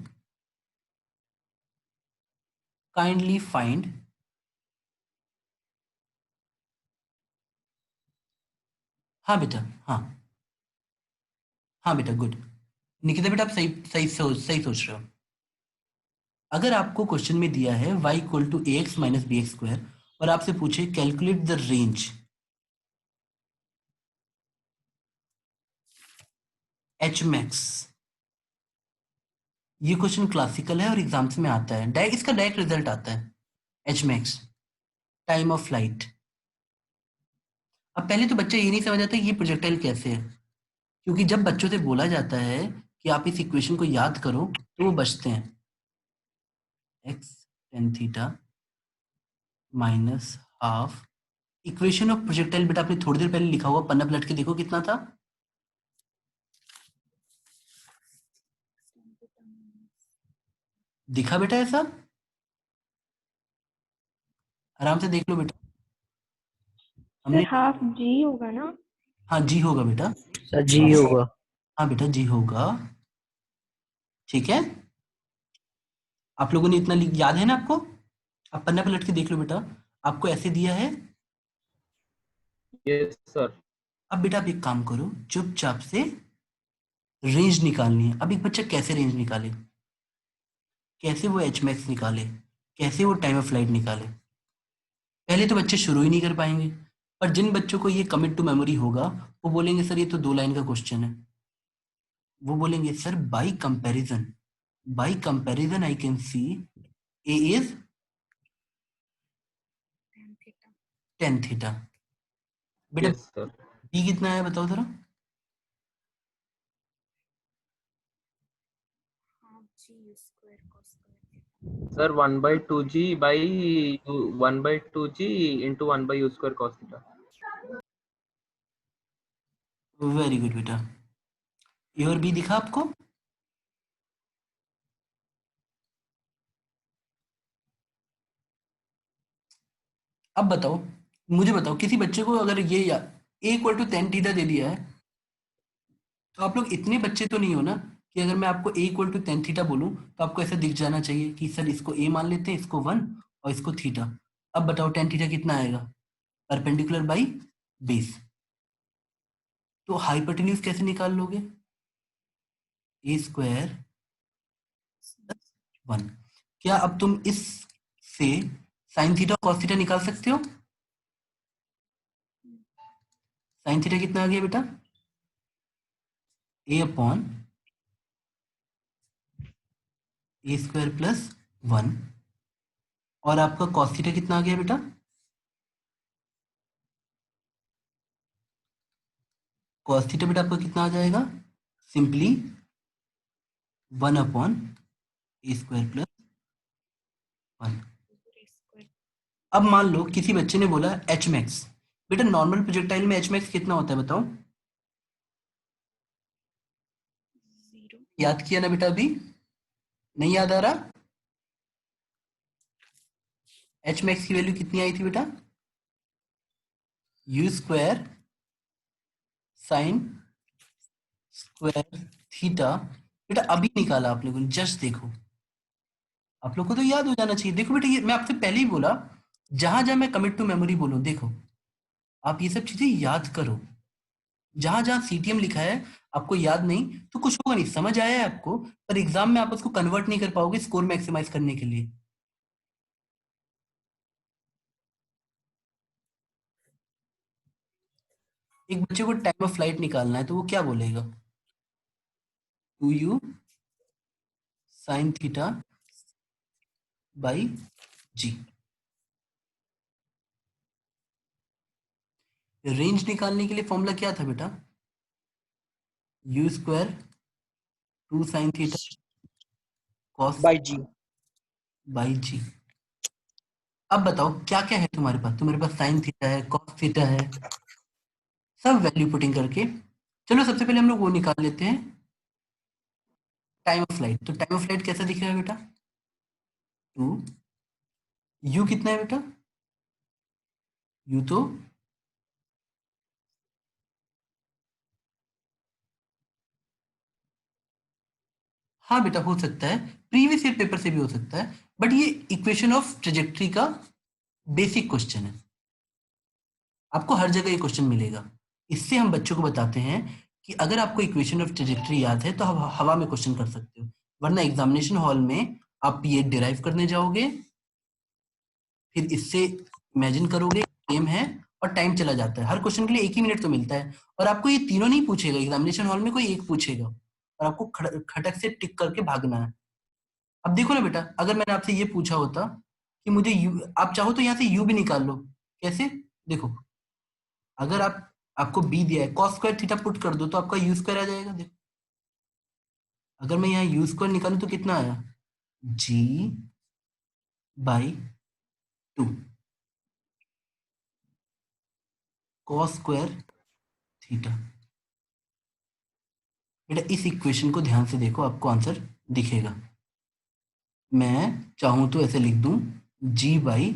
[SPEAKER 1] kindly find हाँ बेटा हाँ हाँ बेटा, गुड। निकिता बेटा, आप सही सोच रहे हो। अगर आपको क्वेश्चन में दिया है y equal to ax minus b x square और आपसे पूछे calculate the range h max, ये क्वेश्चन क्लासिकल है और एग्जाम्स में आता है, इसका डायरेक्ट रिजल्ट आता है H max, time of flight. अब पहले तो बच्चा ये नहीं समझ आता ये प्रोजेक्टाइल कैसे है, क्योंकि जब बच्चों से बोला जाता है कि आप इस इक्वेशन को याद करो तो वो बचते हैं। X tan theta minus half, equation of projectile बेटा आपने थोड़ी देर पहले लिखा हुआ, पन्ना पलट के देखो कितना था। दिखा बेटा ऐसा? आराम से देख लो बेटा। हमने,
[SPEAKER 4] सर हाफ जी होगा ना?
[SPEAKER 1] हाँ जी होगा बेटा।
[SPEAKER 6] सर जी होगा।
[SPEAKER 1] हाँ बेटा जी होगा, ठीक है। आप लोगों ने इतना याद है ना आपको? आप पन्ना पलट के देख लो बेटा, आपको ऐसे दिया है।
[SPEAKER 3] Yes sir.
[SPEAKER 1] अब बेटा आप एक काम करो, चुपचाप से रेंज निकालनी है। अब एक बच्चा कैसे रेंज निकाले, कैसे वो एच मैक्स निकाले, कैसे वो टाइम ऑफ फ्लाइट निकाले, पहले तो बच्चे शुरू ही नहीं कर पाएंगे। पर जिन बच्चों को ये कमिट टू मेमोरी होगा वो बोलेंगे सर ये तो 2 लाइन का क्वेश्चन है। वो बोलेंगे sir by comparison I can see A is tan theta. बेटा
[SPEAKER 3] यस सर।
[SPEAKER 1] बी कितना है बताओ जरा।
[SPEAKER 3] Sir 1/2g by 1/2g into 1/u square cos theta।
[SPEAKER 1] Very good बेटा, ए और बी दिखा आपको? अब बताओ, मुझे बताओ, किसी बच्चे को अगर ये ए इक्वल टू टेन थीटा दे दिया है, तो आप लोग इतने बच्चे तो नहीं हो ना कि अगर मैं आपको ए इक्वल टू टेन थीटा बोलूं तो आपको ऐसा दिख जाना चाहिए कि सर इसको ए मान लेते हैं, इसको 1 और इसको थीटा। अब बताओ टेन थीटा कितना आएगा, परपेंडिकुलर बाई बेस। तो हाइपोटेन्यूज कैसे निकाल लोगे, ए स्क्वायर 1। क्या अब तुम इस से साइन थीटा कॉस थीटा निकाल सकते हो? साइन थीटा कितना आ गया बेटा, ए अपॉन ए स्क्वायर प्लस 1। और आपका कॉस थीटा कितना आ गया बेटा, कॉस थीटा बेटा आपका कितना आ जाएगा, सिंपली 1 अपॉन ए स्क्वायर प्लस 1। अब मान लो किसी बच्चे ने बोला एच मैक्स। बेटा नॉर्मल प्रोजेक्टाइल में एच मैक्स कितना होता है बताओ? याद किया ना बेटा अभी? नहीं याद आ रहा? एच मैक्स की वैल्यू कितनी आई थी बेटा, u square sine square theta. बेटा अभी निकाला आप लोगों ने, जस्ट देखो, आप लोग को तो याद हो जाना चाहिए। देखो बेटा ये मैं आपसे पहले ही बोला, जहां जहां मैं कमिट टू मेमोरी बोलूं देखो, आप ये सब चीजें याद करो। जहां जहां सीटीएम लिखा है आपको याद नहीं तो कुछ होगा नहीं, समझ आया है आपको, पर एग्जाम में आप उसको कन्वर्ट नहीं कर पाओगे स्कोर मैक्सिमाइज करने के लिए। एक बच्चे को टाइम ऑफ फ्लाइट निकालना है तो वो क्या बोलेगा, 2u sine theta by g. Range निकालने के लिए फॉर्मूला क्या था बेटा, u square 2 sine theta cos
[SPEAKER 6] by g.
[SPEAKER 1] By g. अब बताओ क्या क्या है तुम्हारे पास, तुम्हारे पास साइन थीटा है, कॉस थीटा है, सब वैल्यू पुटिंग करके। चलो सबसे पहले हम लोग वो निकाल लेते हैं टाइम ऑफ फ्लाइट। तो टाइम ऑफ फ्लाइट कैसा दिख रहा है बेटा, 2, यू कितना है बेटा, यू तो हाँ बेटा हो सकता है, प्रीवियस ईयर पेपर से भी हो सकता है, बट ये इक्वेशन ऑफ ट्रेजेक्ट्री का बेसिक क्वेश्चन है, आपको हर जगह ये क्वेश्चन मिलेगा। इससे हम बच्चों को बताते हैं कि अगर आपको इक्वेशन ऑफ ट्रेजेक्टरी याद है तो हवा में क्वेश्चन कर सकते हो, वरना एग्जामिनेशन हॉल में आप ये डिराइव करने जाओगे, फिर इससे इमेजिन करोगे गेम है और टाइम चला जाता है। हर क्वेश्चन के लिए 1 ही मिनट तो मिलता है, और आपको ये तीनों नहीं पूछेगा एग्जामिनेशन हॉल में, कोई एक पूछेगा और आपको खटक से टिक करके भागना है। अब देखो ना बेटा, अगर मैंने आपसे ये पूछा होता कि मुझे यू, आप चाहो तो यहाँ से यू भी निकाल लो। कैसे? देखो, अगर आपको बी दिया है, कॉस स्क्वायर थीटा पुट कर दो तो आपका यू स्क्वायर आ जाएगा। देखो, अगर मैं यहाँ यू स्क्वायर निकालूं तो कितना आया, जी बाई 2 कॉस स्क्वायर थीटा। बेटा इस इक्वेशन को ध्यान से देखो, आपको आंसर दिखेगा। मैं चाहूं तो ऐसे लिख दूं, g by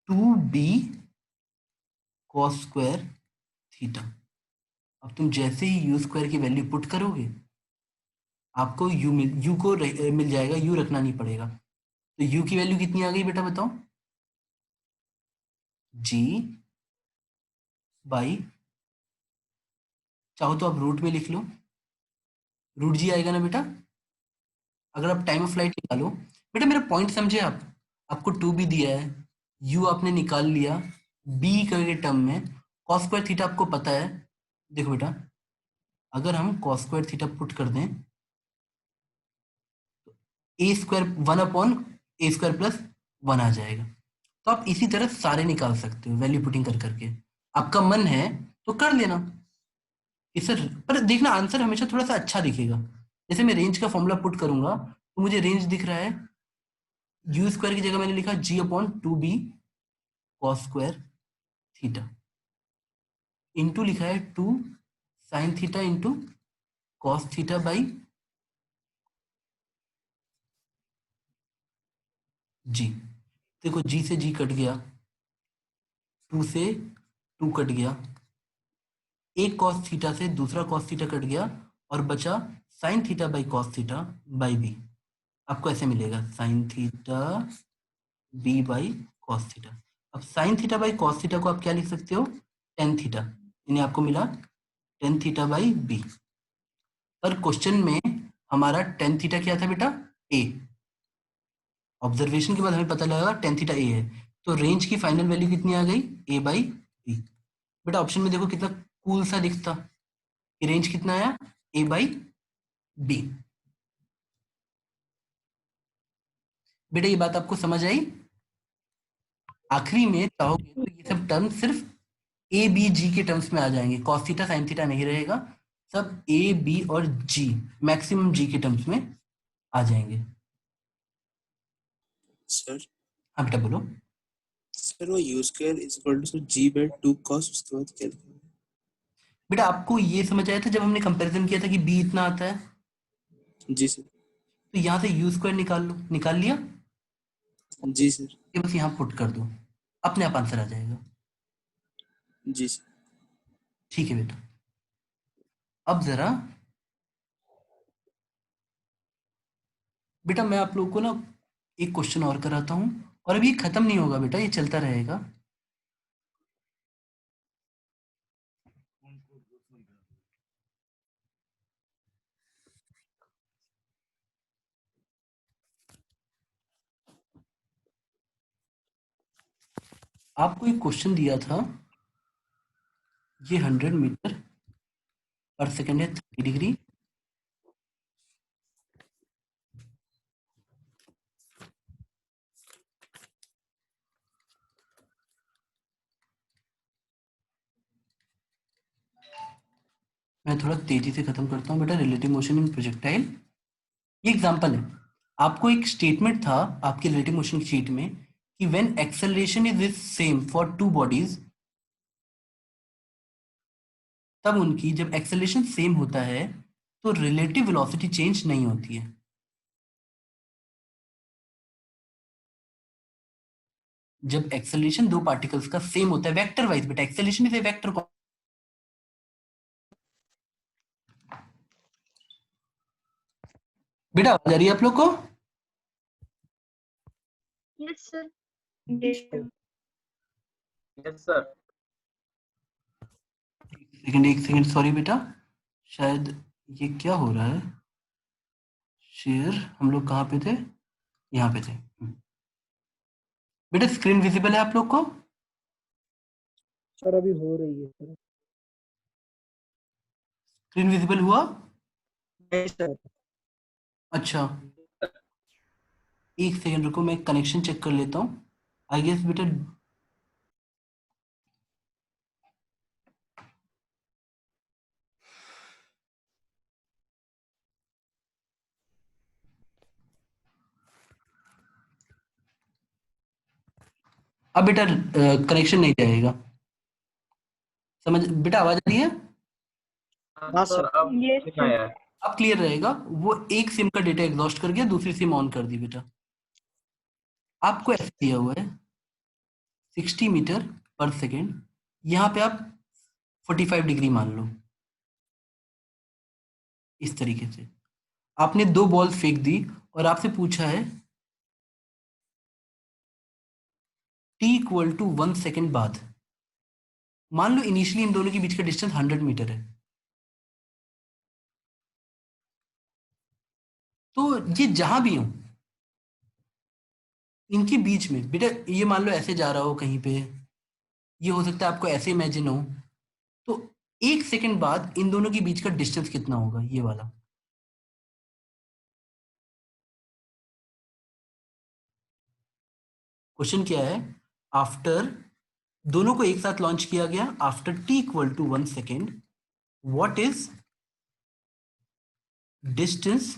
[SPEAKER 1] 2b cos square theta. अब तुम जैसे ही यू स्क्वायर की वैल्यू पुट करोगे, आपको यू को मिल जाएगा, यू रखना नहीं पड़ेगा। तो यू की वैल्यू कितनी आ गई बेटा बताओ, जी बाई, चाहो तो आप रूट में लिख लो, रूट जी आएगा ना बेटा। अगर आप टाइम ऑफ फ्लाइट निकालो, बेटा मेरा पॉइंट समझे आप, आपको 2b दिया है, u आपने निकाल लिया b के टर्म में, कॉस स्क्वायर थीटा आपको पता है। देखो बेटा, अगर हम कॉस स्क्वायर थीटा पुट कर दें, ए स्क्वायर 1/a² + 1 आ जाएगा। तो आप इसी तरह सारे निकाल सकते हो वैल्यू पुटिंग कर करके, आपका मन है तो कर लेना। इससे पर देखना आंसर हमेशा थोड़ा सा अच्छा दिखेगा। जैसे मैं रेंज का फॉर्मूला पुट करूंगा तो मुझे रेंज दिख रहा है, यू स्क्वायर की जगह मैंने लिखा g/2b cos square theta, into लिखा है 2 sine theta into cos theta by g. देखो जी से जी कट गया, 2 से 2 कट गया, एक कॉस थीटा से दूसरा कॉस थीटा कट गया, और बचा sine theta by cos theta by b. आपको ऐसे मिलेगा sine theta b by cos theta. अब sine theta by cos theta को आप क्या लिख सकते हो, टेन थीटा, यानी आपको मिला टेन थीटा बाई बी। पर क्वेश्चन में हमारा टेन थीटा क्या था बेटा, ए। ऑब्जर्वेशन के बाद हमें पता लगा टेन थीटा ए है, तो रेंज की फाइनल वैल्यू कितनी आ गई, ए बाई बी। बेटा ऑप्शन में देखो कितना कूल सा दिखता, कि रेंज कितना आया, ए बाई बी। बेटा ये बात आपको समझ आई? आखिरी में चाहोगे तो ये सब टर्म सिर्फ ए बी जी के टर्म्स में आ जाएंगे, कॉस थीटा साइन थीटा नहीं रहेगा, सब ए बी और जी, मैक्सिमम जी के टर्म्स में आ जाएंगे।
[SPEAKER 7] सर
[SPEAKER 1] हाँ बेटा बोलो।
[SPEAKER 7] सर वो u square is equal to g/2 cos, उसके बाद क्या लिखेंगे?
[SPEAKER 1] बेटा आपको ये समझ आया था जब हमने कंपैरिजन किया था कि बी इतना आता है,
[SPEAKER 7] जी सर।
[SPEAKER 1] तो यहाँ से यू स्क्वायर निकाल लो, निकाल लिया,
[SPEAKER 7] जी सर।
[SPEAKER 1] ये बस यहाँ पुट कर दो, अपने आप आंसर आ जाएगा।
[SPEAKER 7] जी सर।
[SPEAKER 1] ठीक है बेटा, अब जरा बेटा मैं आप लोगों को ना एक क्वेश्चन और कराता हूँ, और अभी ये खत्म नहीं होगा बेटा, ये चलता रहेगा। आपको एक क्वेश्चन दिया था, ये 100 मीटर पर सेकेंड है, 30 डिग्री। मैं थोड़ा तेजी से खत्म करता हूँ बेटा, रिलेटिव मोशन इन प्रोजेक्टाइल, ये एग्जांपल है। आपको एक स्टेटमेंट था आपके रिलेटिव मोशन की शीट में कि when acceleration is same for two bodies, तब उनकी जब एक्सेलरेशन सेम होता है तो रिलेटिव वेलोसिटी चेंज नहीं होती है। जब एक्सेलरेशन दो पार्टिकल्स का सेम होता है वेक्टर वाइज, बेटा एक्सेलरेशन इज ए वेक्टर। बेटा आवाज आ रही है आप लोग को?
[SPEAKER 5] Yes sir.
[SPEAKER 4] Yes, sir.
[SPEAKER 3] Yes sir.
[SPEAKER 1] एक सेकंड सॉरी बेटा, शायद ये क्या हो रहा है। शेयर हम लोग कहाँ पे थे, यहाँ पे थे। बेटा स्क्रीन विजिबल है आप लोग को?
[SPEAKER 6] सर अभी हो रही है सर।
[SPEAKER 1] स्क्रीन विजिबल हुआ?
[SPEAKER 6] नहीं सर।
[SPEAKER 1] अच्छा एक सेकंड रुको, मैं कनेक्शन चेक कर लेता हूँ। आई गेस बेटा अब बेटा कनेक्शन नहीं जाएगा, समझ बेटा, आवाज आ रही है?
[SPEAKER 6] हाँ
[SPEAKER 3] सर
[SPEAKER 6] सर।
[SPEAKER 3] अब
[SPEAKER 4] यस
[SPEAKER 3] ठीक
[SPEAKER 4] सर।
[SPEAKER 3] आया है।
[SPEAKER 1] अब क्लियर रहेगा। वो एक सिम का डेटा एग्जॉस्ट कर गया, दूसरी सिम ऑन कर दी बेटा। आपको ऐसे दिया हुआ है 60 मीटर पर सेकेंड, यहाँ पे आप 45 डिग्री मान लो। इस तरीके से आपने 2 बॉल फेंक दी और आपसे पूछा है t इक्वल टू 1 सेकेंड बाद। मान लो इनिशियली इन दोनों के बीच का डिस्टेंस 100 मीटर है, तो ये जहां भी हो इनके बीच में बेटा, ये मान लो ऐसे जा रहा हो कहीं पे, ये हो सकता है आपको ऐसे इमेजिन हो, तो 1 सेकेंड बाद इन दोनों के बीच का डिस्टेंस कितना होगा, ये वाला। क्वेश्चन क्या है, आफ्टर दोनों को एक साथ लॉन्च किया गया, after t equal to 1 second what is distance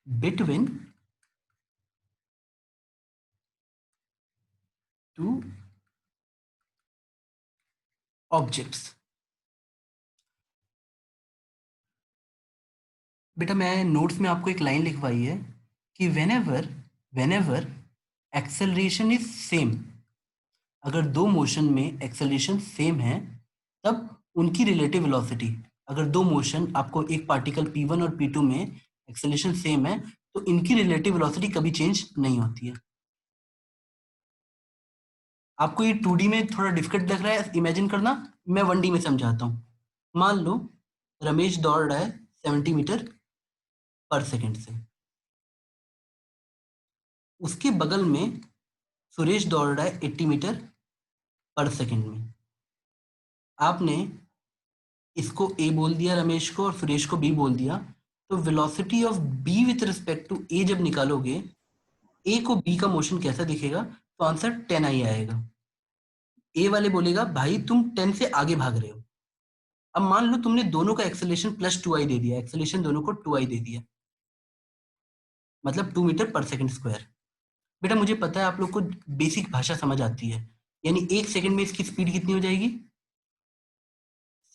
[SPEAKER 1] between two objects. बेटा मैं नोट्स में आपको एक लाइन लिखवाई है कि whenever whenever acceleration is same, अगर दो मोशन में एक्सेलरेशन सेम है तब उनकी रिलेटिव वेलोसिटी, अगर दो मोशन आपको एक पार्टिकल p1 और p2 में एक्सेलरेशन सेम है तो इनकी रिलेटिव वेलोसिटी कभी चेंज नहीं होती है। आपको ये 2D में थोड़ा डिफिकल्ट लग रहा है इमेजिन करना, मैं 1D में समझाता हूँ। मान लो रमेश दौड़ रहा है 70 मीटर पर सेकेंड से, उसके बगल में सुरेश दौड़ रहा है 80 मीटर पर सेकेंड में। आपने इसको ए बोल दिया रमेश को और सुरेश को बी बोल दिया, तो velocity of B with respect to A जब निकालोगे, ए को बी का मोशन कैसा दिखेगा, तो आंसर 10 आई आएगा। ए वाले बोलेगा भाई तुम 10 से आगे भाग रहे हो। अब मान लो तुमने दोनों का एक्सेलरेशन प्लस 2i दे दिया, एक्सेलरेशन दोनों को 2i दे दिया, मतलब 2 मीटर पर सेकेंड स्क्वायर। बेटा मुझे पता है आप लोग को बेसिक भाषा समझ आती है, यानी 1 सेकेंड में इसकी स्पीड कितनी हो जाएगी,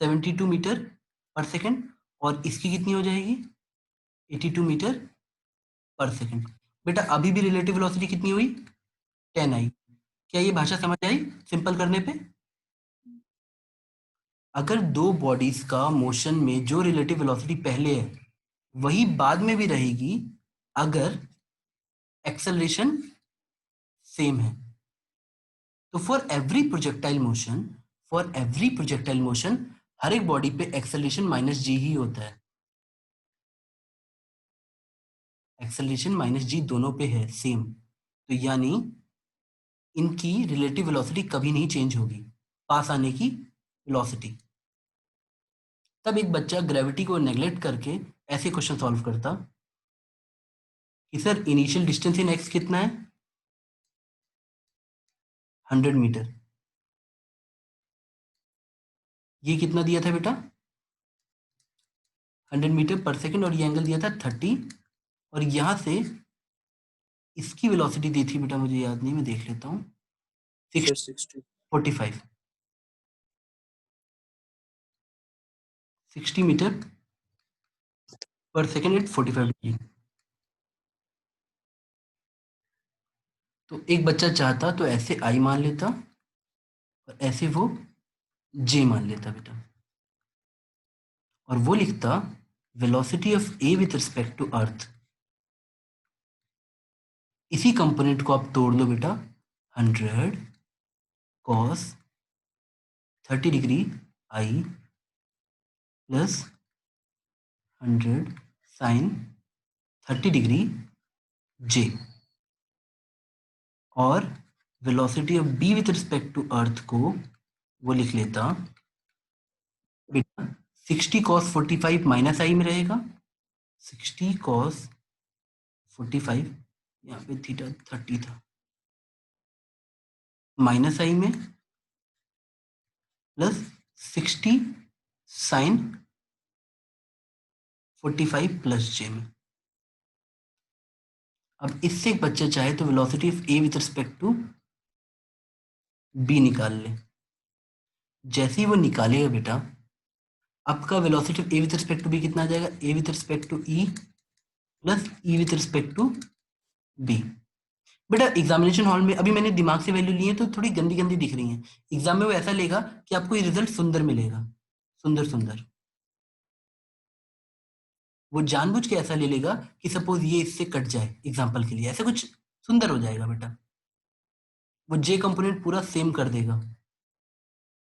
[SPEAKER 1] 72 मीटर पर सेकेंड, और इसकी कितनी हो जाएगी 82 मीटर पर सेकेंड। बेटा अभी भी रिलेटिव वेलोसिटी कितनी हुई 10 आई। क्या ये भाषा समझ आई सिंपल करने पे? अगर दो बॉडीज का मोशन में जो रिलेटिव वेलोसिटी पहले है वही बाद में भी रहेगी अगर एक्सेलरेशन सेम है, तो फॉर एवरी प्रोजेक्टाइल मोशन हर एक बॉडी पे एक्सेलरेशन माइनस जी ही होता है। एक्सेलरेशन माइनस जी दोनों पे है सेम, तो यानी इनकी रिलेटिव वेलोसिटी कभी नहीं चेंज होगी, पास आने की वेलोसिटी। तब एक बच्चा ग्रेविटी को नेग्लेक्ट करके ऐसे क्वेश्चन सॉल्व करता कि sir initial distance in x कितना है 100 मीटर, ये कितना दिया था बेटा 100 मीटर पर सेकेंड, और ये एंगल दिया था 30, और यहां से इसकी वेलोसिटी दी थी बेटा मुझे याद नहीं, मैं देख लेता हूँ,
[SPEAKER 7] Sir, 60.
[SPEAKER 1] 45 60 metre per second eight 45 degree. तो एक बच्चा चाहता तो ऐसे आई मान लेता और ऐसे वो जे मान लेता बेटा, और वो लिखता velocity of A with respect to earth. इसी कंपोनेंट को आप तोड़ लो बेटा, 100 cos 30 degree i plus 100 sine 30 degree j, और velocity of B with respect to earth को वो लिख लेता बेटा 60 cos 45 माइनस आई में रहेगा, 60 cos 45, यहाँ पे थीटा 30 था, माइनस आई में प्लस 60 साइन 45 प्लस जे में। अब इससे एक बच्चा चाहे तो velocity of A with respect to B निकाल ले। जैसे ही वो निकालेगा बेटा, आपका velocity of A with respect to B कितना आ जाएगा, A with respect to E plus E with respect to B. बेटा एग्जामिनेशन हॉल में अभी मैंने दिमाग से वैल्यू ली है तो थोड़ी गंदी गंदी दिख रही है, एग्जाम में वो ऐसा लेगा कि आपको ये रिजल्ट सुंदर मिलेगा, सुंदर सुंदर। वो जानबूझ के ऐसा ले लेगा कि सपोज ये इससे कट जाए, एग्जाम्पल के लिए ऐसा कुछ सुंदर हो जाएगा बेटा। वो जे कंपोनेंट पूरा सेम कर देगा,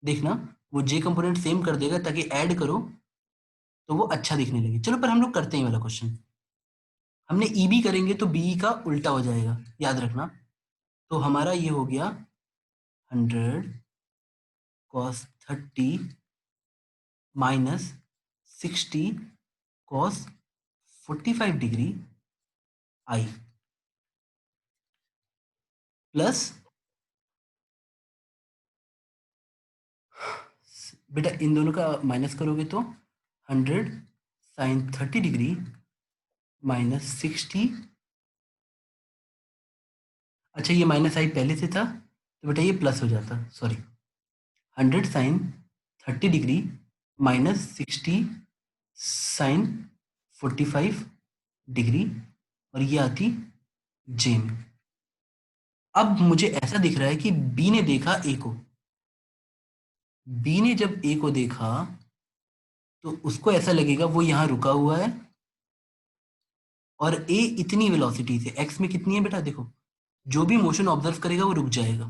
[SPEAKER 1] देखना वो जे कंपोनेंट सेम कर देगा ताकि ऐड करो तो वो अच्छा दिखने लगे। चलो पर हम लोग करते हैं वाला क्वेश्चन, हमने ई बी करेंगे तो बी का उल्टा हो जाएगा, याद रखना। तो हमारा ये हो गया 100 cos 30 minus 60 cos 45 degree i plus बेटा इन दोनों का माइनस करोगे तो 100 साइन 30 डिग्री माइनस 60, अच्छा ये माइनस आई पहले से था तो बेटा ये प्लस हो जाता, sorry 100 sine 30 degree minus 60 sine 45 degree, और ये आती जे में। अब मुझे ऐसा दिख रहा है कि बी ने देखा ए को, बी ने जब ए को देखा तो उसको ऐसा लगेगा वो यहां रुका हुआ है और ए इतनी वेलोसिटी से, एक्स में कितनी है बेटा देखो, जो भी मोशन ऑब्जर्व करेगा वो रुक जाएगा।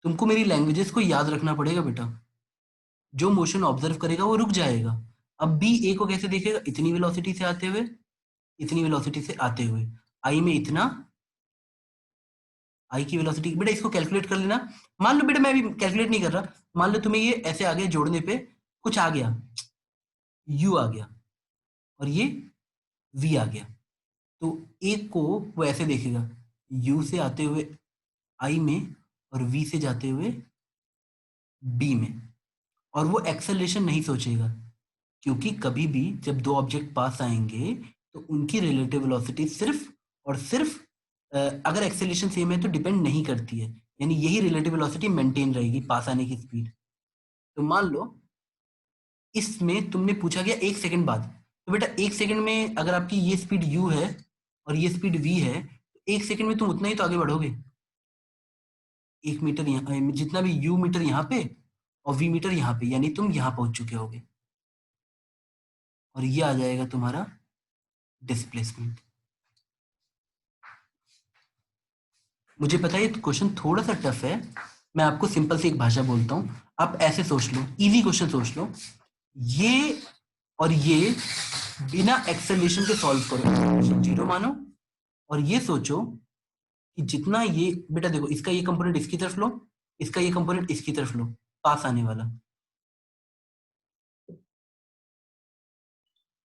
[SPEAKER 1] तुमको मेरी लैंग्वेजेस को याद रखना पड़ेगा बेटा, जो मोशन ऑब्जर्व करेगा वो रुक जाएगा। अब बी ए को कैसे देखेगा, इतनी वेलोसिटी से आते हुए, इतनी वेलोसिटी से आते हुए, आई में इतना, आई की वेलोसिटी बेटा इसको कैलकुलेट कर लेना। मान लो बेटा मैं अभी कैलकुलेट नहीं कर रहा, मान लो तुम्हें ये ऐसे आ गया, जोड़ने पे कुछ आ गया, यू आ गया और ये वी आ गया, तो ए को वो ऐसे देखेगा, यू से आते हुए आई में और वी से जाते हुए बी में, और वो एक्सेलरेशन नहीं सोचेगा, क्योंकि कभी भी जब दो ऑब्जेक्ट पास आएंगे तो उनकी रिलेटिव वेलोसिटी सिर्फ और सिर्फ अगर एक्सेलरेशन सेम है तो डिपेंड नहीं करती है, यानी यही रिलेटिव वेलोसिटी मेंटेन रहेगी पास आने की स्पीड। तो मान लो इसमें तुमने पूछा गया 1 सेकंड बाद, तो बेटा 1 सेकंड में अगर आपकी ये स्पीड u है और ये स्पीड v है, तो 1 सेकंड में तुम उतना ही तो आगे बढ़ोगे, 1 मीटर यहाँ, जितना भी u मीटर यहाँ पे और v मीटर यहाँ पे, यानी तुम यहाँ पहुंच चुके होगे, और ये आ जाएगा तुम्हारा डिस्प्लेसमेंट। मुझे पता है ये क्वेश्चन थोड़ा सा टफ है, मैं आपको सिंपल सी एक भाषा बोलता हूँ, आप ऐसे सोच लो, इजी क्वेश्चन सोच लो, ये और ये बिना एक्सेलरेशन के सॉल्व करो, जीरो मानो, और ये सोचो कि जितना ये बेटा देखो, इसका ये कंपोनेंट इसकी तरफ लो, इसका ये कंपोनेंट इसकी तरफ लो, पास आने वाला,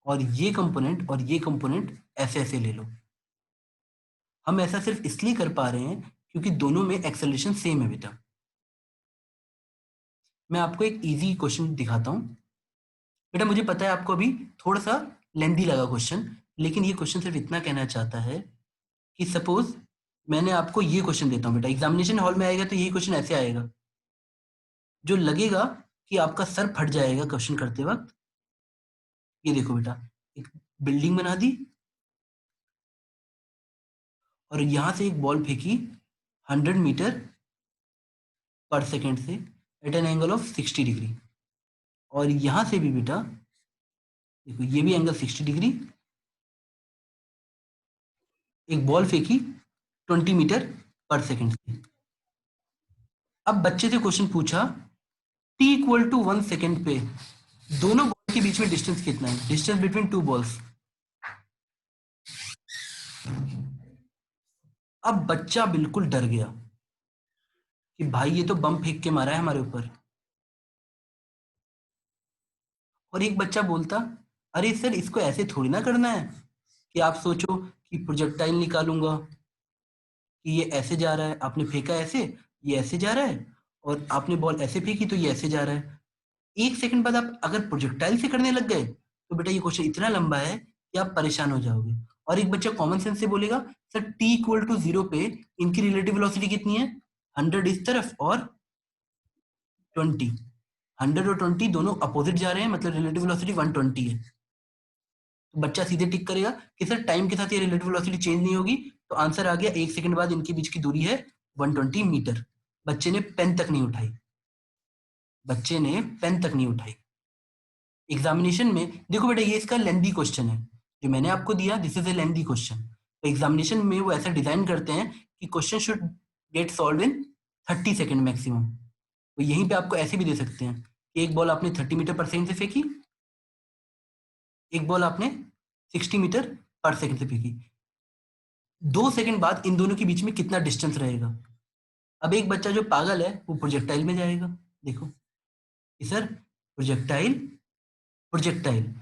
[SPEAKER 1] और ये कंपोनेंट ऐसे ऐसे ले लो। हम ऐसा सिर्फ इसलिए कर पा रहे हैं क्योंकि दोनों में एक्सेलरेशन सेम है बेटा। मैं आपको एक इजी क्वेश्चन दिखाता हूं बेटा, मुझे पता है आपको अभी थोड़ा सा लेंथी लगा क्वेश्चन, लेकिन ये क्वेश्चन सिर्फ इतना कहना चाहता है कि सपोज मैंने आपको ये क्वेश्चन देता हूं बेटा, एग्जामिनेशन हॉल में आएगा तो ये क्वेश्चन ऐसे आएगा, जो लगेगा कि आपका सर फट जाएगा क्वेश्चन करते वक्त। ये देखो बेटा, एक बिल्डिंग बना दी और यहां से एक बॉल फेंकी 100 मीटर पर सेकेंड से at an angle of 60 degree, और यहां से भी बेटा देखो ये भी एंगल 60 डिग्री, एक बॉल फेंकी 20 मीटर पर सेकेंड से। अब बच्चे से क्वेश्चन पूछा t इक्वल टू 1 सेकेंड पे दोनों बॉल के बीच में डिस्टेंस कितना है? Distance between two balls. अब बच्चा बिल्कुल डर गया कि भाई ये तो बम फेंक के मारा है हमारे ऊपर। और एक बच्चा बोलता, अरे सर इसको ऐसे थोड़ी ना करना है कि आप सोचो कि प्रोजेक्टाइल निकालूंगा कि ये ऐसे जा रहा है, आपने फेंका ऐसे, ये ऐसे जा रहा है, और आपने बॉल ऐसे फेंकी तो ये ऐसे जा रहा है। एक सेकंड बाद आप अगर प्रोजेक्टाइल से करने लग गए तो बेटा ये क्वेश्चन इतना लंबा है कि आप परेशान हो जाओगे। और एक बच्चा कॉमन सेंस से बोलेगा, सर t इक्वल टू 0 पे इनकी रिलेटिव वेलोसिटी कितनी है? 100 इस तरफ और 20। 100 और 20 दोनों अपोजिट जा रहे हैं, मतलब रिलेटिव वेलोसिटी 120 है। तो बच्चा सीधे टिक करेगा कि सर टाइम के साथ ये रिलेटिव वेलोसिटी चेंज नहीं होगी, तो आंसर आ गया 1 सेकंड बाद इनके बीच की दूरी है 120 मीटर। बच्चे ने पेन तक नहीं उठाई, बच्चे ने पेन तक नहीं उठाई। एग्जामिनेशन में देखो बेटा, ये इसका लेंथी क्वेश्चन है जो मैंने आपको दिया, this is a lengthy question. तो एग्जामिनेशन में वो ऐसा डिजाइन करते हैं कि question should get solve in 30 second maximum. तो यहीं पे आपको ऐसे भी दे सकते हैं कि एक बॉल आपने 30 मीटर पर सेकंड से फेंकी, एक बॉल आपने 60 मीटर पर सेकंड से फेंकी। 2 सेकंड बाद इन दोनों के बीच में कितना डिस्टेंस रहेगा? अब एक बच्चा जो पागल है वो प्रोजेक्टाइल में जाएगा, देखो कि सर प्रोजेक्टाइल प्रोजेक्टाइल,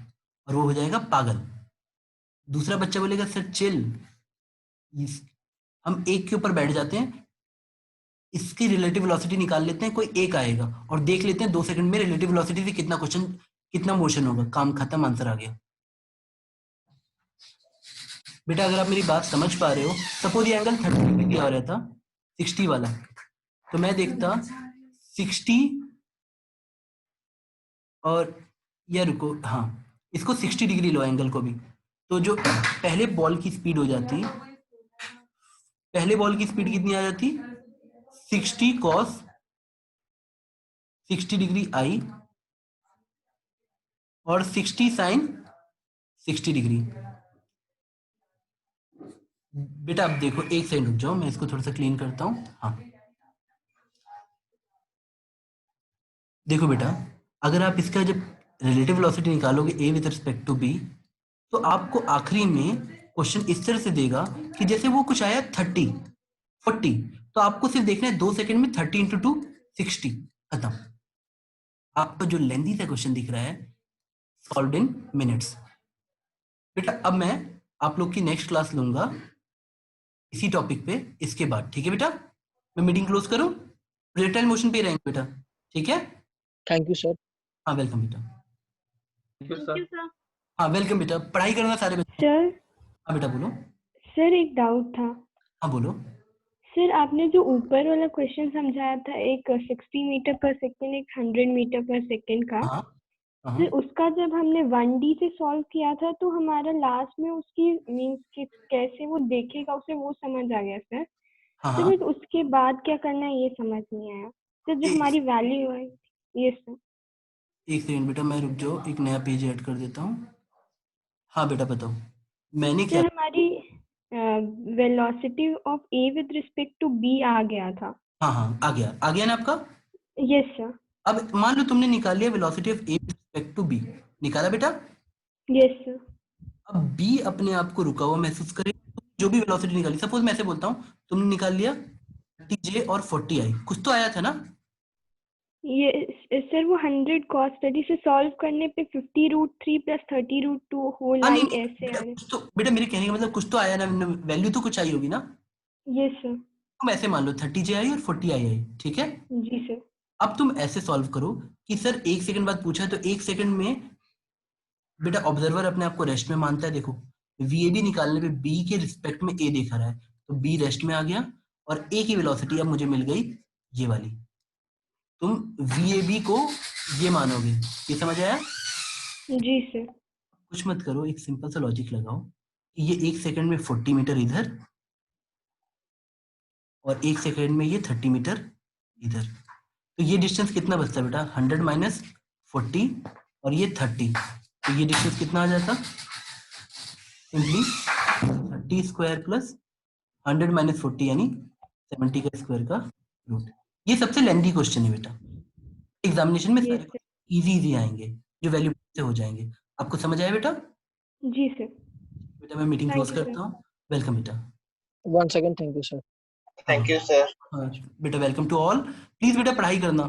[SPEAKER 1] और वो हो जाएगा पागल। दूसरा बच्चा बोलेगा सर चिल, हम एक के ऊपर बैठ जाते हैं, इसकी रिलेटिव वेलोसिटी निकाल लेते हैं, कोई एक आएगा और देख लेते हैं 2 सेकंड में रिलेटिव वेलोसिटी से कितना मोशन होगा। काम खत्म, आंसर आ गया। बेटा अगर आप मेरी बात समझ पा रहे हो, सपोज ये एंगल 30 डिग्री दिया हो रहता, 60 वाला, तो मैं देखता 60 और या रुको, हाँ इसको 60 डिग्री लो एंगल को भी, तो जो पहले बॉल की स्पीड हो जाती, पहले बॉल की स्पीड कितनी आ जाती? 60 cos 60 डिग्री आई और 60 sin 60 डिग्री। बेटा अब देखो, एक सेकंड रुक जाओ, मैं इसको थोड़ा सा क्लीन करता हूँ। हाँ देखो बेटा, अगर आप इसका जब रिलेटिव वेलोसिटी निकालोगे a with respect to b, तो आपको आखिरी में क्वेश्चन इस तरह से देगा कि जैसे वो कुछ आया 30 40, तो आपको सिर्फ देखना है 2 सेकंड में 30 इंटू 2 60, खत्म। आपको जो लेंथी सा क्वेश्चन दिख रहा है सॉल्व्ड इन मिनट्स। बेटा अब मैं आप लोग की नेक्स्ट क्लास लूंगा इसी टॉपिक पे इसके बाद, ठीक है बेटा? मैं मीटिंग क्लोज करूं? प्रोजेक्टाइल मोशन पे ही रहेंगे बेटा, ठीक है?
[SPEAKER 6] Thank you sir.
[SPEAKER 1] हाँ वेलकम बेटा।
[SPEAKER 3] Thank you
[SPEAKER 5] thank you
[SPEAKER 3] sir.
[SPEAKER 5] Sir.
[SPEAKER 1] हाँ वेलकम बेटा, पढ़ाई करना सारे बच्चे।
[SPEAKER 4] सर
[SPEAKER 1] हाँ बेटा बोलो।
[SPEAKER 4] सर एक डाउट था।
[SPEAKER 1] हाँ बोलो।
[SPEAKER 4] सर आपने जो ऊपर वाला क्वेश्चन समझाया था, एक 60 मीटर पर सेकेंड, एक 100 मीटर पर सेकेंड का,
[SPEAKER 1] हाँ हाँ
[SPEAKER 4] सर उसका जब हमने 1D से सॉल्व किया था तो हमारा लास्ट में उसकी मीन्स कि कैसे वो देखेगा उसे, वो समझ आ गया सर।
[SPEAKER 1] हाँ
[SPEAKER 4] सर
[SPEAKER 1] हाँ।
[SPEAKER 4] बस उसके बाद क्या करना है ये समझ नहीं आया सर, जो हमारी वैल्यू है। ये सर।
[SPEAKER 1] एक सेकंड बेटा, मैं रुक जाओ, एक नया पेज ऐड कर देता हूँ। हाँ बेटा बताओ, मैंने क्या?
[SPEAKER 4] सर हमारी velocity of A with respect to B आ गया था।
[SPEAKER 1] हाँ हाँ आ गया ना आपका?
[SPEAKER 4] Yes sir.
[SPEAKER 1] अब मान लो तुमने निकाल लिया velocity of A with respect to B, निकाला बेटा?
[SPEAKER 4] Yes sir.
[SPEAKER 1] अब बी अपने आप को रुका हुआ महसूस करे, जो भी वेलोसिटी निकाली, सपोज मैं ऐसे बोलता हूँ, तुमने निकाल लिया 30J और 40I, कुछ तो आया था ना?
[SPEAKER 4] ये सर वो 100 cos स्टडी से सॉल्व करने पे 50√3 प्लस 30√2 होल
[SPEAKER 1] हाँ नहीं
[SPEAKER 4] आई
[SPEAKER 1] नहीं
[SPEAKER 4] ऐसे
[SPEAKER 1] बेटा,
[SPEAKER 4] आ रहे।
[SPEAKER 1] कुछ तो बेटा, मेरे कहने का मतलब कुछ तो आया ना, वैल्यू तो कुछ आई होगी ना?
[SPEAKER 4] Yes sir.
[SPEAKER 1] तुम ऐसे मान लो 30J आई और 40I आई, ठीक है?
[SPEAKER 4] जी सर।
[SPEAKER 1] अब तुम ऐसे सॉल्व करो कि सर 1 सेकंड बाद पूछा है तो 1 सेकंड में बेटा ऑब्जर्वर अपने आप को रेस्ट में मानता है। देखो VAB निकालने पे B के रिस्पेक्ट में A देखा रहा है, तो B रेस्ट में आ गया और A की वेलोसिटी अब मुझे मिल गई ये वाली। तुम VAB को ये मानोगे, ये समझ आया?
[SPEAKER 4] जी सर।
[SPEAKER 1] कुछ मत करो, एक सिंपल सा लॉजिक लगाओ कि ये 1 सेकंड में 40 मीटर इधर और 1 सेकंड में ये 30 मीटर इधर, तो ये डिस्टेंस कितना बचता है बेटा? 100 माइनस 40 और ये 30, तो ये डिस्टेंस कितना आ जाता? सिंपली 30 स्क्वायर प्लस 100 माइनस 40 यानी 70 का स्क्वायर का रूट। ये सबसे लेंथी क्वेश्चन है बेटा, एग्जामिनेशन में
[SPEAKER 4] जी
[SPEAKER 1] सारे
[SPEAKER 4] सर।
[SPEAKER 1] इजी आएंगे जो वैल्यू से हो जाएंगे। आपको समझ आया बेटा?
[SPEAKER 4] जी सर।
[SPEAKER 1] बेटा मैं मीटिंग
[SPEAKER 4] थैंक
[SPEAKER 1] क्लोज
[SPEAKER 4] यू
[SPEAKER 1] करता
[SPEAKER 4] सर।
[SPEAKER 1] हूँ। वेलकम बेटा।
[SPEAKER 6] Once again, thank you, sir.
[SPEAKER 1] हाँ बेटा वेलकम टू ऑल। प्लीज बेटा पढ़ाई करना।